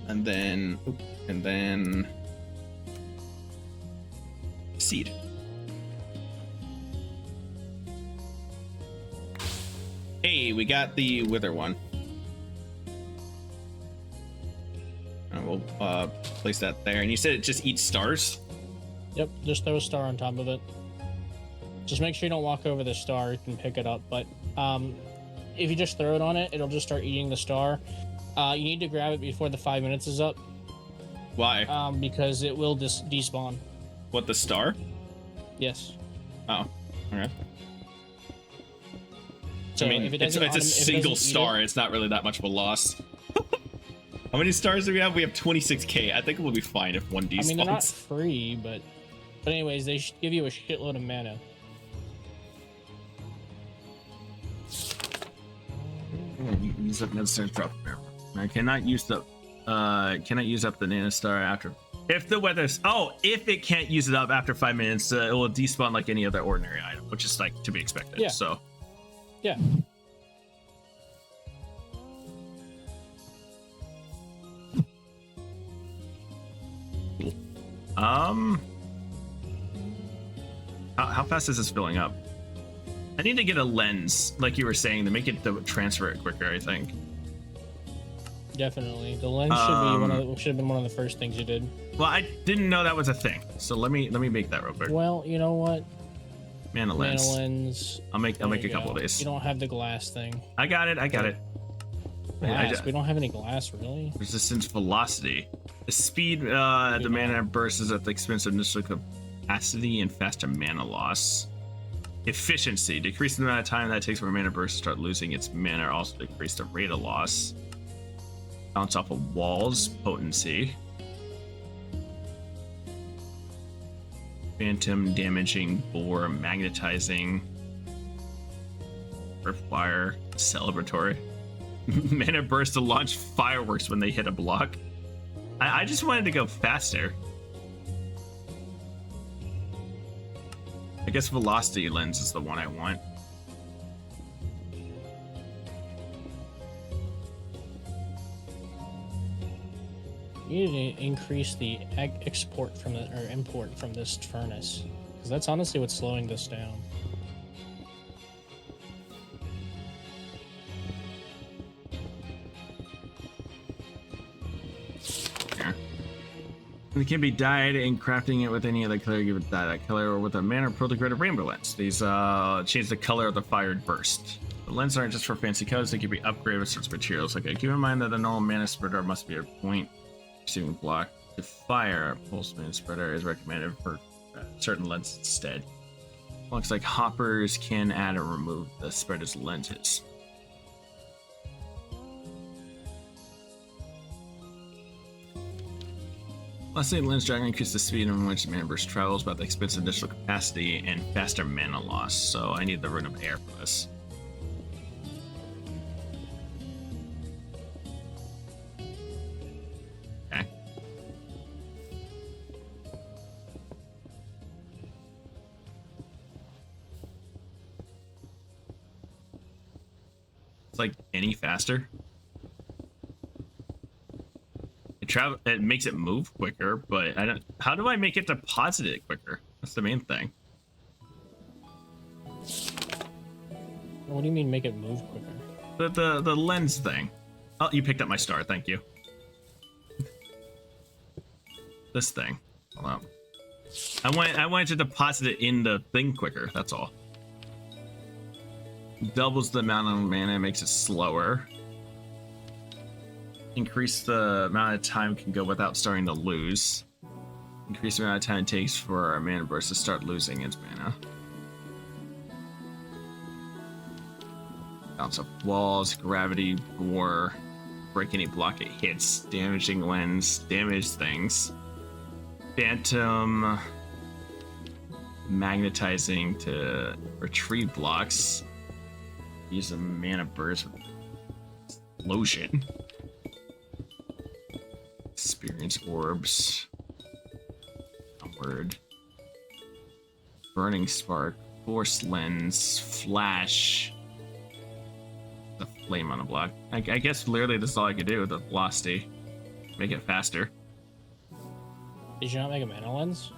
And then seed. Hey, we got the wither one. We'll place that there. And you said it just eats stars? Yep, just throw a star on top of it. Just make sure you don't walk over the star. You can pick it up, but if you just throw it on it, it'll just start eating the star. You need to grab it before the 5 minutes is up. Why? Because it will despawn. What, the star? Yes. Oh, okay. So I mean, if it it's doesn't a single star. It's not really that much of a loss. How many stars do we have? We have 26k. I think we'll be fine if one despawns. I mean, they're not free, but anyways, they should give you a shitload of mana. Use up necessary drop. I cannot use up the nano star after. If the weather's if it can't use it up after 5 minutes, it will despawn like any other ordinary item, which is like to be expected. Yeah. So. Yeah. How fast is this filling up? I need to get a lens, like you were saying, to make it to transfer it quicker, I think. Definitely. The lens should have been one of the first things you did. Well, I didn't know that was a thing. So let me make that real quick. Well, you know what? Mana lens. Mana lens. I'll make a couple of these. You don't have the glass thing. I got it. Glass. We don't have any glass, really. Resistance velocity. The speed the mana burst is at the expense of initial capacity and faster mana loss. Efficiency. Decrease the amount of time that it takes for a mana burst to start losing its mana. Also decrease the rate of loss. Bounce off of walls. Potency. Phantom, damaging, bore, magnetizing, fire, celebratory. Mana burst to launch fireworks when they hit a block. I just wanted to go faster. I guess velocity lens is the one I want. You need to increase the export from the or import from this furnace, because that's honestly what's slowing this down. Yeah. It can be dyed and crafting it with any other color. Give it that color or with a mana protograted rainbow lens. These change the color of the fired burst. The lenses aren't just for fancy colors; they can be upgraded with certain materials. Okay, keep in mind that the normal mana spreader must be a point receiving block. To fire, a pulse mana spreader is recommended for certain lenses instead. Looks like hoppers can add or remove the spreader's lenses. Lastly, lens dragon increases the speed in which mana burst travels, but at the expense of additional capacity and faster mana loss. So I need the rune of air for this. Okay. It's like any faster. It makes it move quicker, but I don't. How do I make it deposit it quicker? That's the main thing. What do you mean make it move quicker? The lens thing. Oh, you picked up my star. Thank you. This thing. Hold on. I wanted to deposit it in the thing quicker. That's all. Doubles the amount of mana, makes it slower. Increase the amount of time can go without starting to lose. Increase the amount of time it takes for a mana burst to start losing its mana. Bounce up walls, gravity, bore, break any block it hits, damaging lens, damage things. Phantom, magnetizing to retrieve blocks. Use a mana burst with explosion. Experience orbs. Downward. Burning spark. Force lens. Flash. The flame on a block. I guess literally this is all I could do with the velocity. Make it faster. Did you not make a mana lens?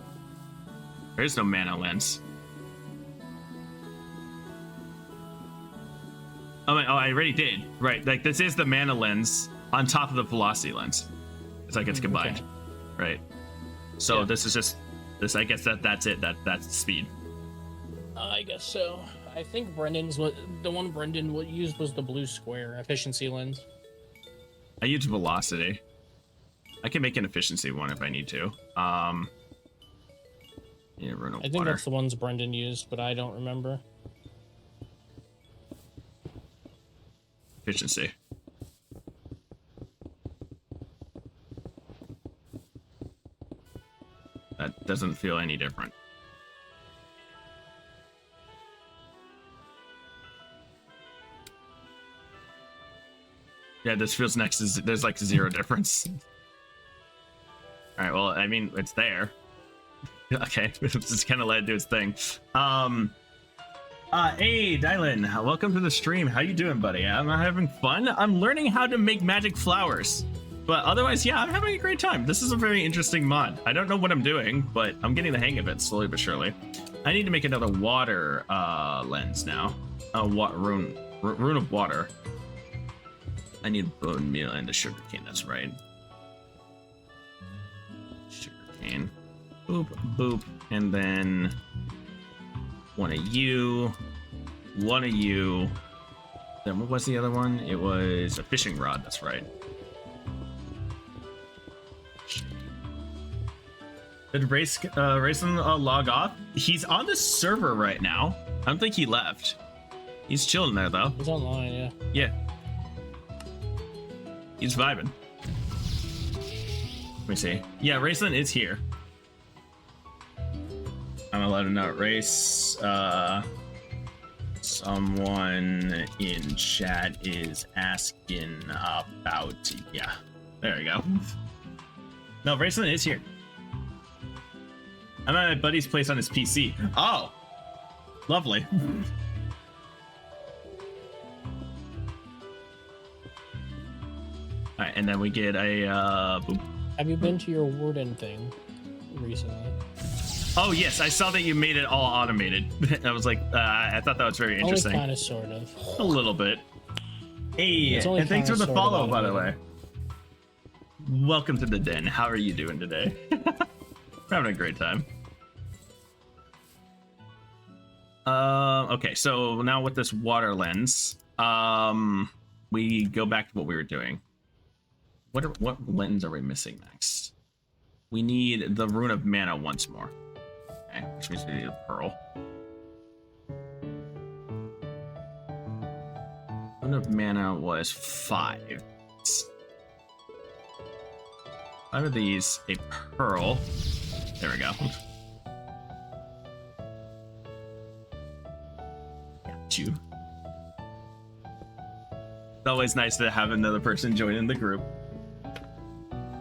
There is no mana lens. Oh, I already did. Right, like this is the mana lens on top of the velocity lens. It's like it's combined, okay. Right? So yeah. This is just this. I guess that's it. That's the speed. I guess so. I think Brendan's the one Brendan used was the blue square efficiency lens. I used velocity. I can make an efficiency one if I need to. Yeah, run I think water. that's the ones Brendan used, but I don't remember. Efficiency. That doesn't feel any different. Yeah, this feels next to there's like zero difference. All right, well, I mean, it's there. Okay, just kind of let it do its thing. Hey, Dylan, welcome to the stream. How you doing, buddy? I'm having fun. I'm learning how to make magic flowers. But otherwise, yeah, I'm having a great time. This is a very interesting mod. I don't know what I'm doing, but I'm getting the hang of it slowly but surely. I need to make another water lens now. Rune of water. I need bone meal and the sugar cane. That's right. Sugar cane. Boop, boop, and then one of you. One of you. Then what was the other one? It was a fishing rod. That's right. Did Rayson log off? He's on the server right now. I don't think he left. He's chilling there though. He's online, yeah. Yeah. He's vibing. Let me see. Yeah, Rayson is here. I'm allowed to know race. Someone in chat is asking about. Yeah, there we go. No, Rayson is here. I'm at my buddy's place on his PC. Oh, lovely. All right, and then we get a. Boop. Have you been to your warden thing recently? Oh yes, I saw that you made it all automated. I was like, I thought that was very interesting. Kind of, sort of. A little bit. Hey, and thanks for the follow, by the way. Welcome to the den. How are you doing today? We're having a great time. Okay, so now with this water lens, we go back to what we were doing. What lens are we missing next? We need the Rune of Mana once more. Okay, which means we need a pearl. Rune of Mana was 5. 5 of these, a pearl. There we go. Got you. It's always nice to have another person join in the group.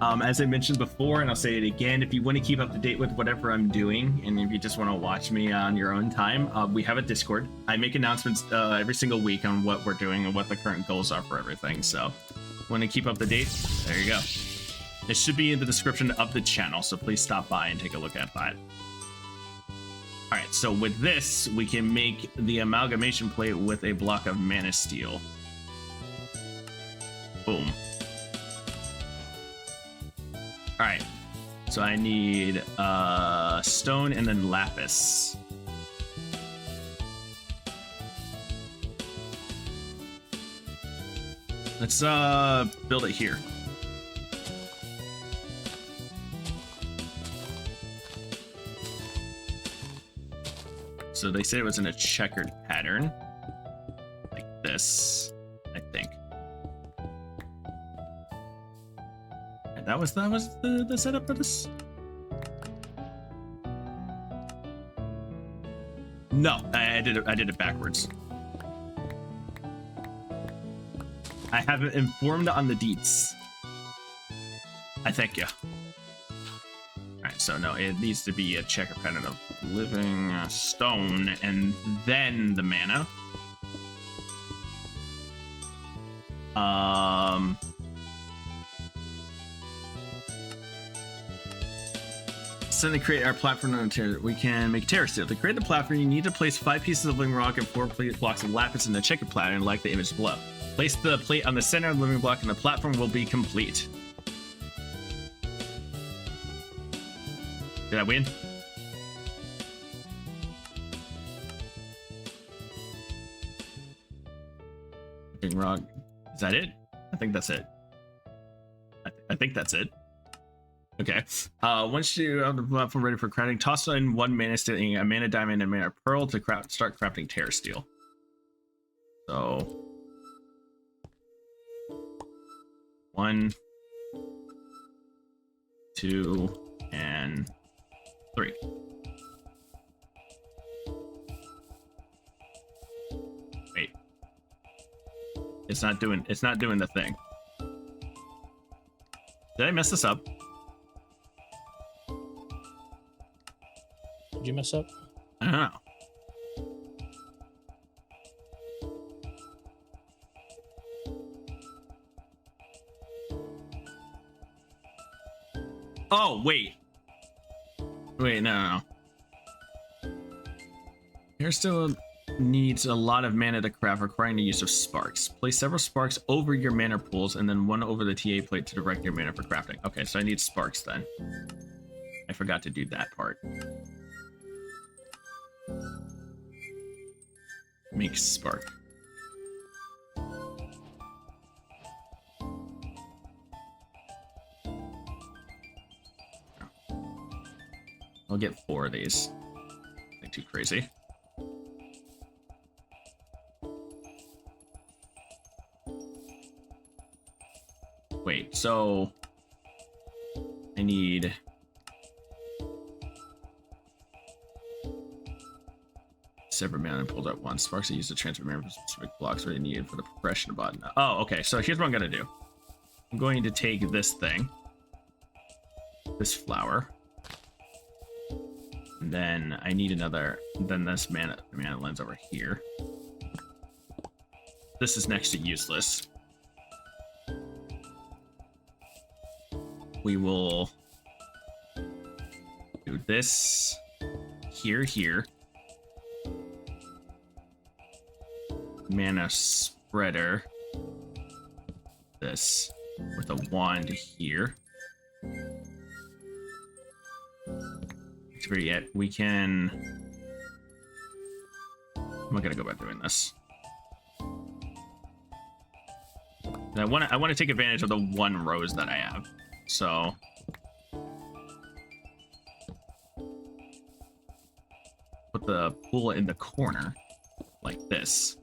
As I mentioned before, and I'll say it again, if you want to keep up to date with whatever I'm doing, and if you just want to watch me on your own time, we have a Discord. I make announcements every single week on what we're doing and what the current goals are for everything. So, want to keep up to date? There you go. It should be in the description of the channel, so please stop by and take a look at that. All right, so with this, we can make the amalgamation plate with a block of mana steel. Boom. All right, so I need stone and then lapis. Let's build it here. So they said it was in a checkered pattern, like this, I think. And that was the setup for this. No, I did it backwards. I haven't informed on the deets. I thank you. Alright, so no, it needs to be a checker pattern of living stone and then the mana. So to create our platform on Terra, we can make Terra Steel. To create the platform, you need to place 5 pieces of living rock and 4 blocks of lapis in the checker pattern, like the image below. Place the plate on the center of the living block and the platform will be complete. Did I win? Living rock. Is that it? I think that's it. I think that's it. Okay. Once you have the platform ready for crafting, toss in 1 mana steel, a mana diamond, and a mana pearl to start crafting Terra Steel. So 1, 2, and 3. Wait. It's not doing the thing. Did I mess this up? Did you mess up? I don't know. Oh, wait. Wait, no. Here's still... needs a lot of mana to craft, requiring the use of sparks. Place several sparks over your mana pools and then one over the TA plate to direct your mana for crafting. Okay, so I need sparks then. I forgot to do that part. Make spark. I'll get 4 of these. Nothing too crazy. Wait, so I need separate mana pulled at once. Sparks are used to transfer mana from specific blocks where they needed for the progression of button. Oh, okay. So here's what I'm gonna do. I'm going to take this thing, this flower, and then I need another. Then this mana lens over here. This is next to useless. We will do this here. Mana spreader. This with a wand here. But yet we can. I'm not gonna go about doing this. I want to take advantage of the 1 rose that I have. So put the pool in the corner like this.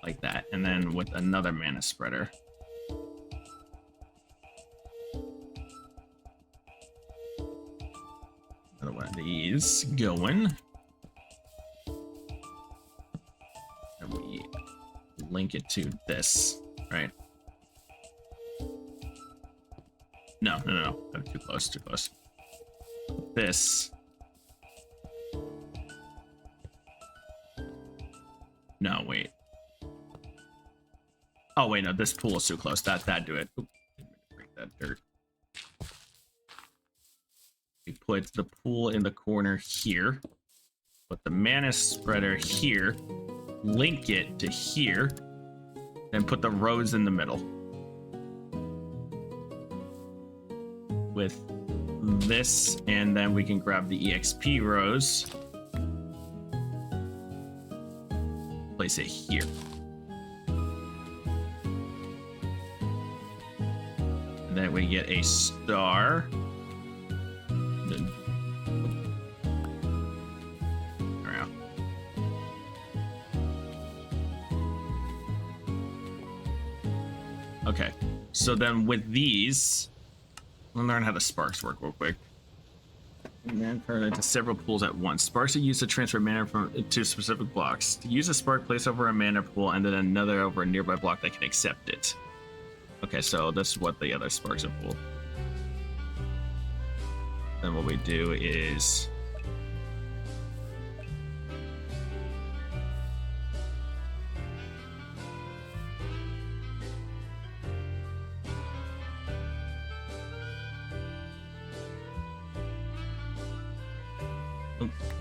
Like that. And then with another mana spreader. Another one of these going. And we link it to this, right? No. I'm too close. This. No, wait. Oh, wait, no, this pool is too close. That do it. Oop, break that dirt. We put the pool in the corner here. Put the mana spreader here. Link it to here. Then put the rose in the middle. With this, and then we can grab the EXP rose. Place it here. And then we get a star. Around. Okay, so then with these, we'll learn how the sparks work real quick. Man, turn into several pools at once. Sparks are used to transfer mana to specific blocks. To use a spark, place over a mana pool and then another over a nearby block that can accept it. Okay, so this is what the other sparks are for. Then what we do is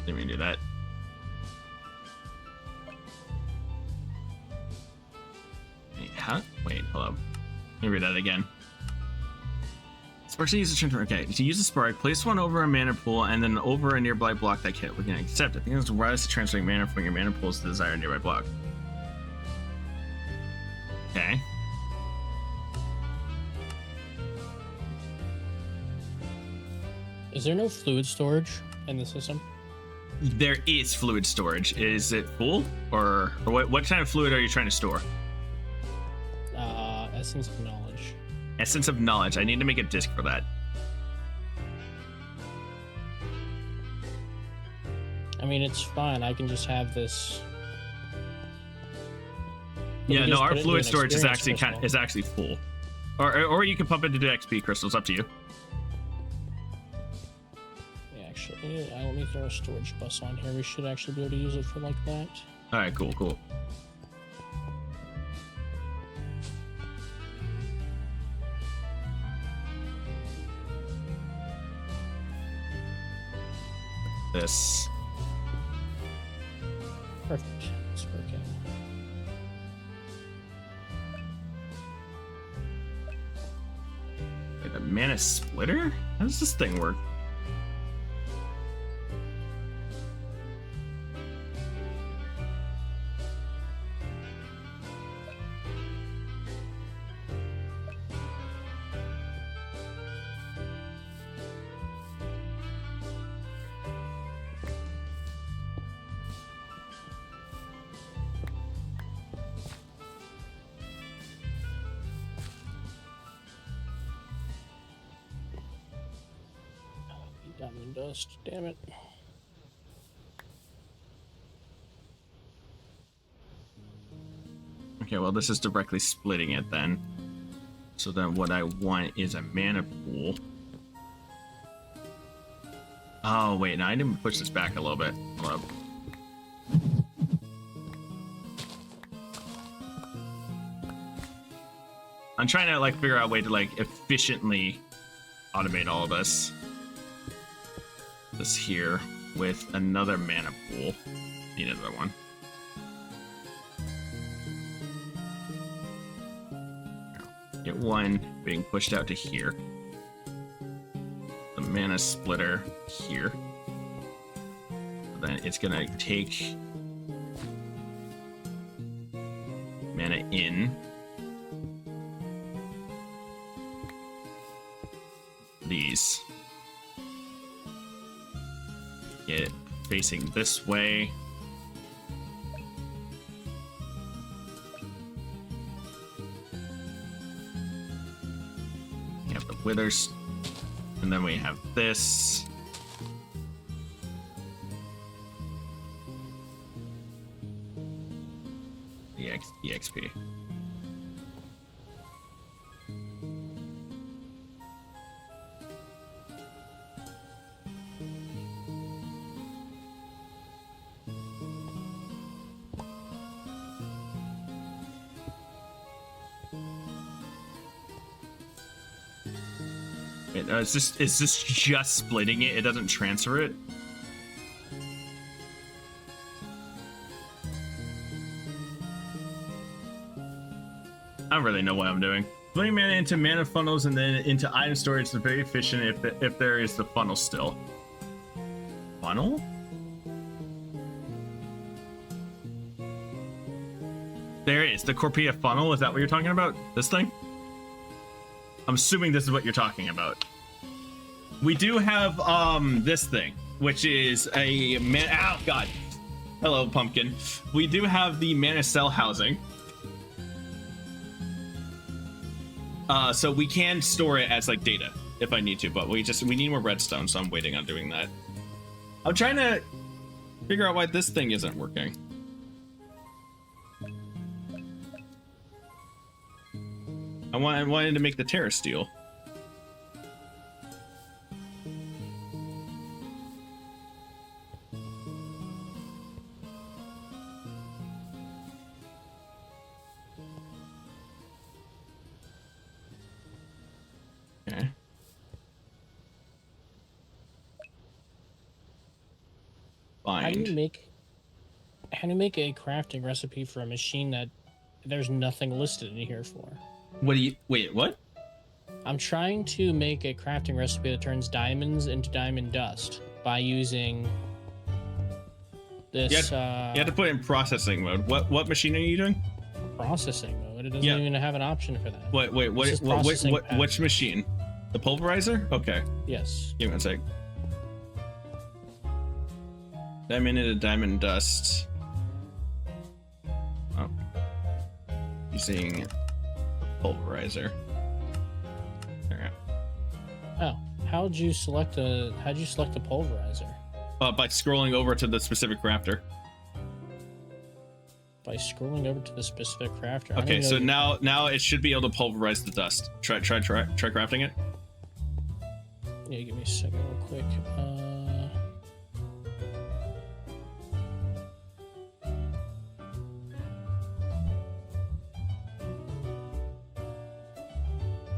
didn't mean to do that. Wait, how? Wait, hold up. Let me read that again. Sparks are used to transfer. Okay, to use a spark, place one over a mana pool and then over a nearby block that we can accept. I think it's wireless to transferring mana from your mana pools to the desired nearby block. Okay. Is there no fluid storage in the system? There is fluid storage. Is it full? Or what kind of fluid are you trying to store? Essence of knowledge. Essence of knowledge. I need to make a disc for that. I mean, it's fine. I can just have this. Yeah, no, our fluid storage is actually full. Or you can pump it into XP crystals. Up to you. Yeah, actually, let me throw a storage bus on here. We should actually be able to use it for like that. All right, cool. This. Perfect. It's working. Wait, the mana splitter? How does this thing work? Diamond dust. Damn it. Okay, well, this is directly splitting it then. So then what I want is a mana pool. Oh, wait, no, I didn't push this back a little bit. Hold up. I'm trying to, like, figure out a way to, like, efficiently automate all of this. This here with another mana pool. Need another one. Get one being pushed out to here. The mana splitter here. Then it's gonna take mana in. These. Get it facing this way. We have the withers, and then we have this. EXP. Is this just splitting it? It doesn't transfer it? I don't really know what I'm doing. Splitting mana into mana funnels and then into item storage is very efficient if there is the funnel still. Funnel? There is the Corpia funnel. Is that what you're talking about? This thing? I'm assuming this is what you're talking about. We do have this thing, which is a oh god. Hello, pumpkin. We do have the mana cell housing. So we can store it as like data if I need to, but we need more redstone, so I'm waiting on doing that. I'm trying to figure out why this thing isn't working. I wanted to make the terra steel. Okay. Fine. How do you make a crafting recipe for a machine that there's nothing listed in here for? Wait, what? I'm trying to make a crafting recipe that turns diamonds into diamond dust by using this. You have to put it in processing mode. What machine are you doing? Processing mode. It doesn't even have an option for that. Which machine? The pulverizer? Okay. Yes. Give me one sec. Diamond into diamond dust. Oh. Using pulverizer. Alright. Oh, how'd you select a pulverizer? By scrolling over to the specific crafter. By scrolling over to the specific crafter. Okay, so now it should be able to pulverize the dust. Try crafting it. Yeah, give me a second real quick.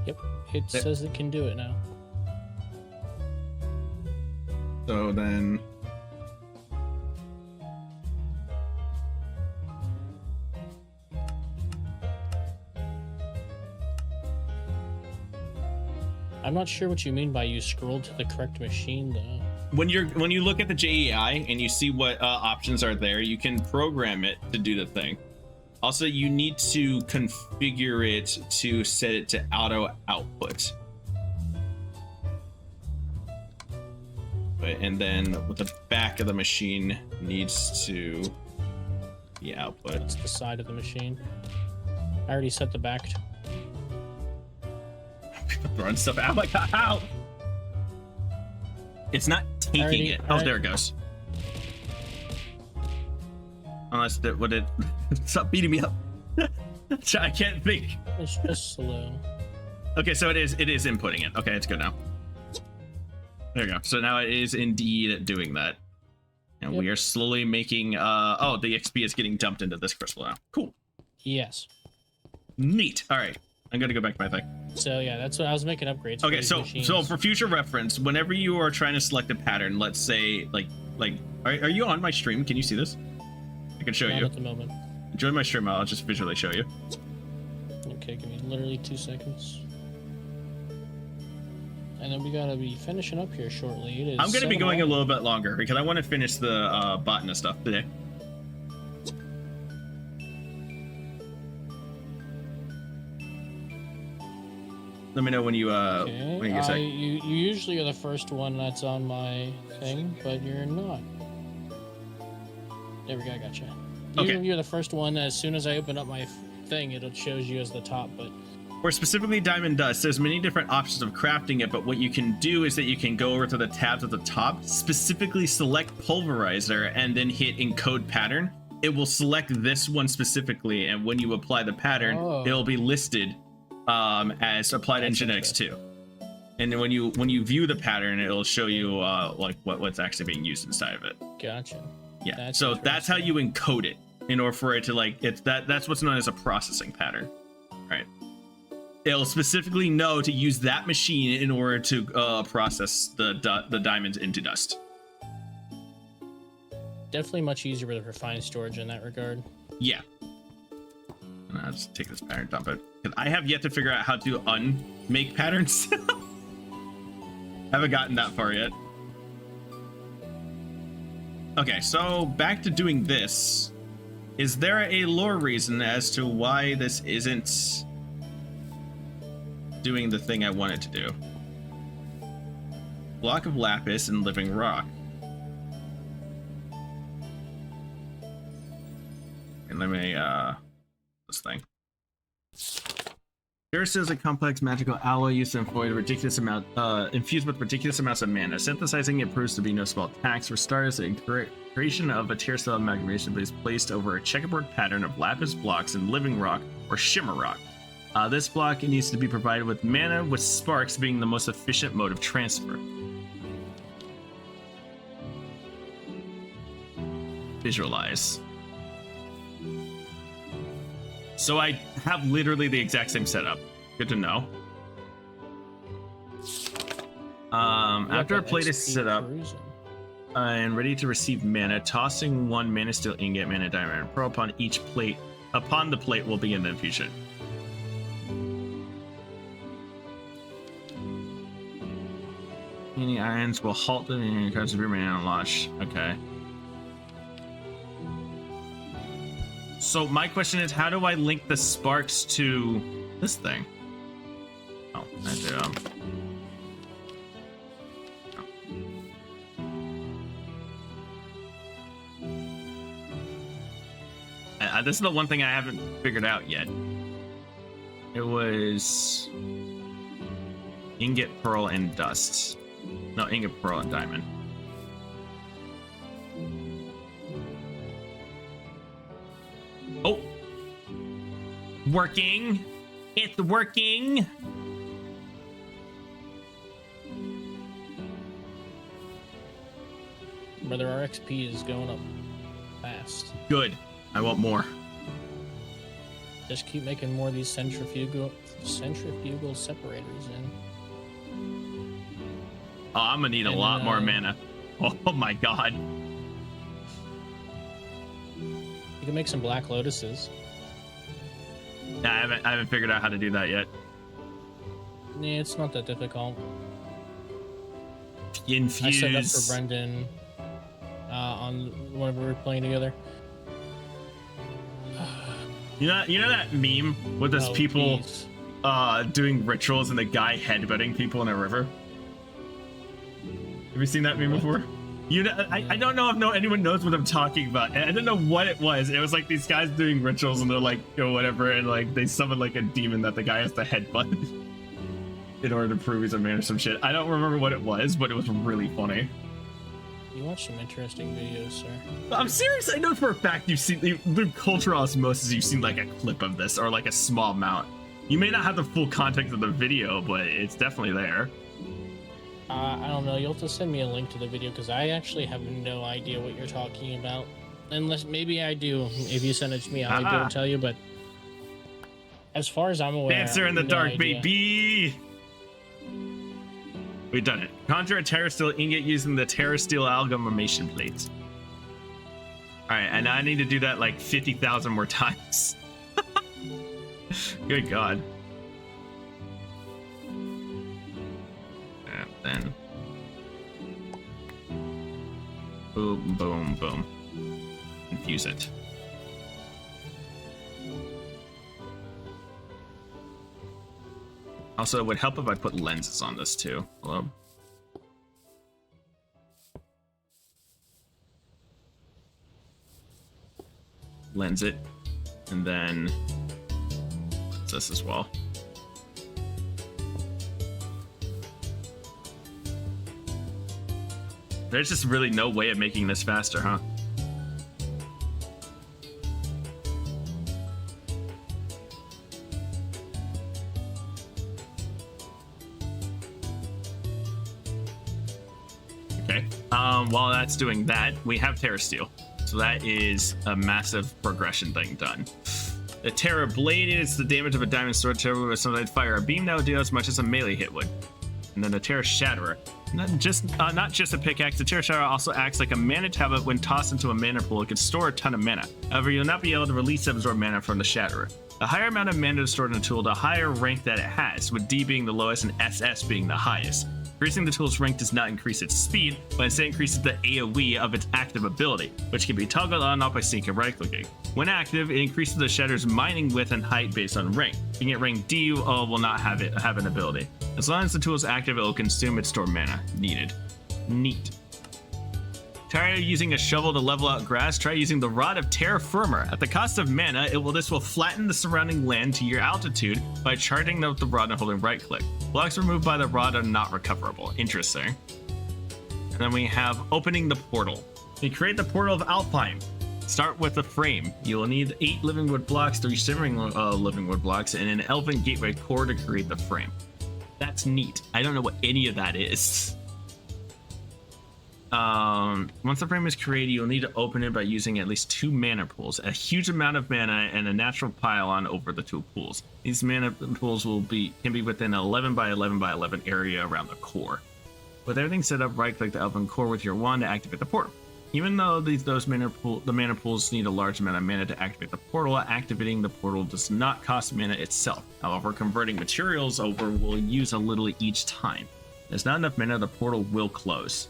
Yep, it says it can do it now. So then I'm not sure what you mean by you scrolled to the correct machine, though. When you look at the JEI and you see what options are there, you can program it to do the thing. Also, you need to configure it to set it to auto output. And then with the back of the machine needs to be output. That's the side of the machine. I already set the back. Throwing stuff out like how? It's not taking it. Oh, there it goes. Unless that would it stop beating me up. I can't think. It's just slow. Okay, so it is inputting it. Okay, it's good now. There you go. So now it is indeed doing that. And we are slowly making oh, the XP is getting dumped into this crystal now. Cool. Yes. Neat. All right. I'm gonna go back to my thing. So yeah, that's what I was making upgrades. Okay, so for future reference, whenever you are trying to select a pattern, let's say like are you on my stream? Can you see this? I can show Not you. at the moment. Join my stream, I'll just visually show you. Okay, give me literally 2 seconds. And then we gotta be finishing up here shortly. It is I'm gonna be going a little bit longer because I want to finish the botanist stuff today. Let me know when you when you get set. You usually are the first one that's on my thing, but you're not. There we go, I gotcha. Usually you're the first one. As soon as I open up my thing, it shows you as the top, but for specifically diamond dust, there's many different options of crafting it, but what you can do is that you can go over to the tabs at the top, specifically select pulverizer, and then hit encode pattern. It will select this one specifically, and when you apply the pattern, it'll be listed as applied engine X2. And then when you view the pattern, it'll show you like what's actually being used inside of it. Gotcha. Yeah. So that's how you encode it in order for it to that's what's known as a processing pattern. Right. It'll specifically know to use that machine in order to process the diamonds into dust. Definitely much easier with refined storage in that regard. Yeah. I'll just take this pattern, dump it. Because I have yet to figure out how to unmake patterns. Haven't gotten that far yet. Okay, so back to doing this. Is there a lore reason as to why this isn't doing the thing I wanted to do? Block of lapis and living rock. And let me this thing. Durst is a complex magical alloy used to avoid a ridiculous amount, infused with ridiculous amounts of mana. Synthesizing it proves to be no small tax. For starters, the creation of a tier cell amalgamation is placed over a checkerboard pattern of lapis blocks and living rock or shimmer rock. This block needs to be provided with mana, with sparks being the most efficient mode of transfer. Visualize. So I have literally the exact same setup. Good to know. After a plate is set up and ready to receive mana, tossing one mana steel ingot, mana diamond, and pearl upon each plate. Upon the plate will begin the infusion. Any irons will halt them and cards of your mana unlocked. Okay. So my question is, how do I link the sparks to this thing? Oh, I do. This is the one thing I haven't figured out yet. It was ingot, pearl, and dust. No, ingot, pearl, and diamond. Oh, working. It's working. Brother, our XP is going up fast. Good. I want more. Just keep making more of these centrifugal separators in. Oh, I'm gonna need a lot more mana. Oh my god. You can make some black lotuses. I haven't figured out how to do that yet. Yeah, it's not that difficult. Infuse. I said that for Brendan on whenever we were playing together. You know that meme with those people geez. Doing rituals and the guy headbutting people in a river? Have you seen that meme before? You know, I don't know if anyone knows what I'm talking about. And I don't know what it was. It was like these guys doing rituals and they're like, or whatever, and like they summon like a demon that the guy has to headbutt in order to prove he's a man or some shit. I don't remember what it was, but it was really funny. You watch some interesting videos, sir. I'm serious. I know for a fact you've seen through cultural osmosis. You've seen like a clip of this or like a small amount. You may not have the full context of the video, but it's definitely there. I don't know. You'll have to send me a link to the video because I actually have no idea what you're talking about. Unless maybe I do. If you send it to me, I might be able to tell you. But as far as I'm aware, Dancer in the dark, idea. baby. We've done it. Conjure a Terra Steel ingot using the Terra Steel amalgamation plate. All right, and I need to do that like 50,000 more times. Good God. And then boom, boom, boom. Infuse it. Also, it would help if I put lenses on this too. Hello. Lens it, and then this as well. There's just really no way of making this faster, huh? Okay. While that's doing that, we have Terra Steel. So that is a massive progression thing done. The Terra Blade is the damage of a diamond sword. Terra with something fire a beam that would deal as much as a melee hit would. And then the Terra Shatterer. Not just a pickaxe, the Terra Shatterer also acts like a mana tablet. When tossed into a mana pool, it can store a ton of mana. However, you'll not be able to release and absorb mana from the Shatterer. The higher amount of mana stored in a tool, the higher rank that it has, with D being the lowest and SS being the highest. Increasing the tool's rank does not increase its speed, but instead increases the AoE of its active ability, which can be toggled on and off by sync and right-clicking. When active, it increases the Shatterer's mining width and height based on rank. Being at rank D will not have an ability. As long as the tool is active, it will consume its stored mana needed. Neat. Tired of using a shovel to level out grass? Try using the Rod of Terra Firma. At the cost of mana, this will flatten the surrounding land to your altitude by charging the rod and holding right-click. Blocks removed by the rod are not recoverable. Interesting. And then we have opening the portal. We create the portal of Alpine. Start with a frame. You will need 8 living wood blocks, 3 shimmering living wood blocks, and an elven gateway core to create the frame. That's neat. I don't know what any of that is. Once the frame is created, you'll need to open it by using at least 2 mana pools, a huge amount of mana, and a natural pylon over the 2 pools. These mana pools can be within an 11 by 11 by 11 area around the core. With everything set up, right-click the elven core with your wand to activate the portal. Even though the mana pools need a large amount of mana to activate the portal, activating the portal does not cost mana itself. However, converting materials over will use a little each time. If there's not enough mana, the portal will close.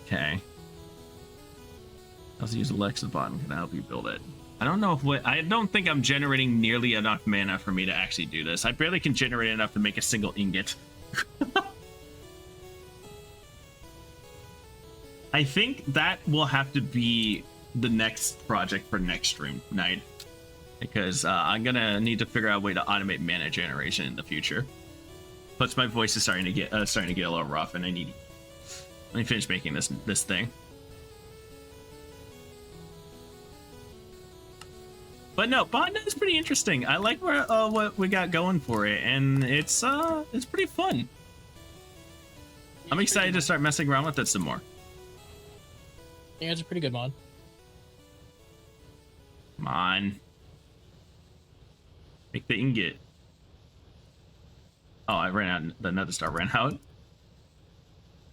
Okay. Also use Alexa's button. Can I help you build it? I don't know I don't think I'm generating nearly enough mana for me to actually do this. I barely can generate enough to make a single ingot. I think that will have to be the next project for next stream night, because I'm gonna need to figure out a way to automate mana generation in the future. Plus, my voice is starting to get a little rough, and let me finish making this thing. But no, botnet is pretty interesting. I like what we got going for it, and it's pretty fun. I'm excited to start messing around with it some more. Yeah, it's a pretty good mod. Come on. Make the ingot. Oh, I ran out. The Nether Star ran out.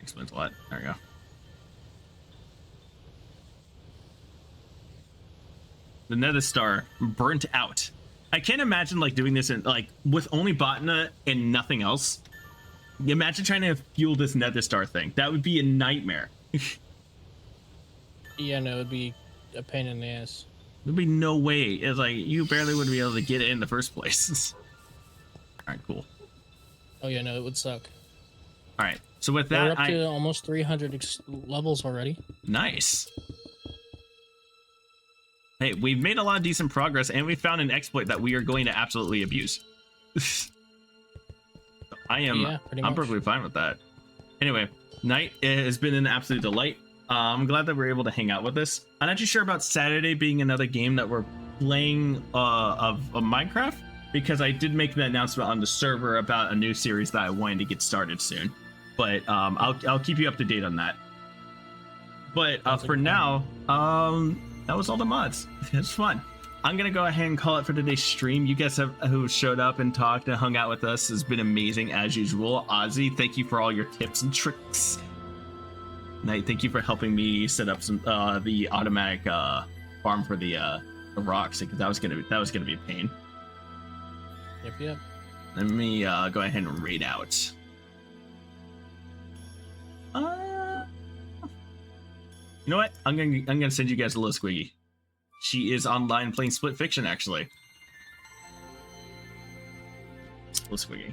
Explains what. There we go. The Nether Star burnt out. I can't imagine like doing this in like with only Botana and nothing else. Imagine trying to fuel this Nether Star thing. That would be a nightmare. Yeah, no, it'd be a pain in the ass. There'd be no way. It's like you barely would be able to get it in the first place. All right, cool. Oh yeah, no, it would suck. All right, so with We're that, up to almost 300 levels already. Nice. Hey, we've made a lot of decent progress, and we found an exploit that we are going to absolutely abuse. I'm perfectly fine with that. Anyway, night has been an absolute delight. I'm glad that we're able to hang out with this. I'm not too sure about Saturday being another game that we're playing of Minecraft, because I did make the announcement on the server about a new series that I wanted to get started soon. But I'll keep you up to date on that. But for now, that was all the mods. It was fun. I'm gonna go ahead and call it for today's stream. You guys who showed up and talked and hung out with us has been amazing as usual. Ozzy, thank you for all your tips and tricks. Knight, thank you for helping me set up some the automatic farm for the rocks, because that was gonna be a pain. Yep. Let me go ahead and raid out. You know what? I'm gonna send you guys a little squiggy. She is online playing Split Fiction, actually. Little squiggy.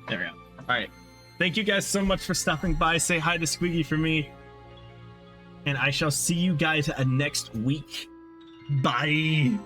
There we go. All right. Thank you guys so much for stopping by. Say hi to Squiggy for me. And I shall see you guys next week. Bye.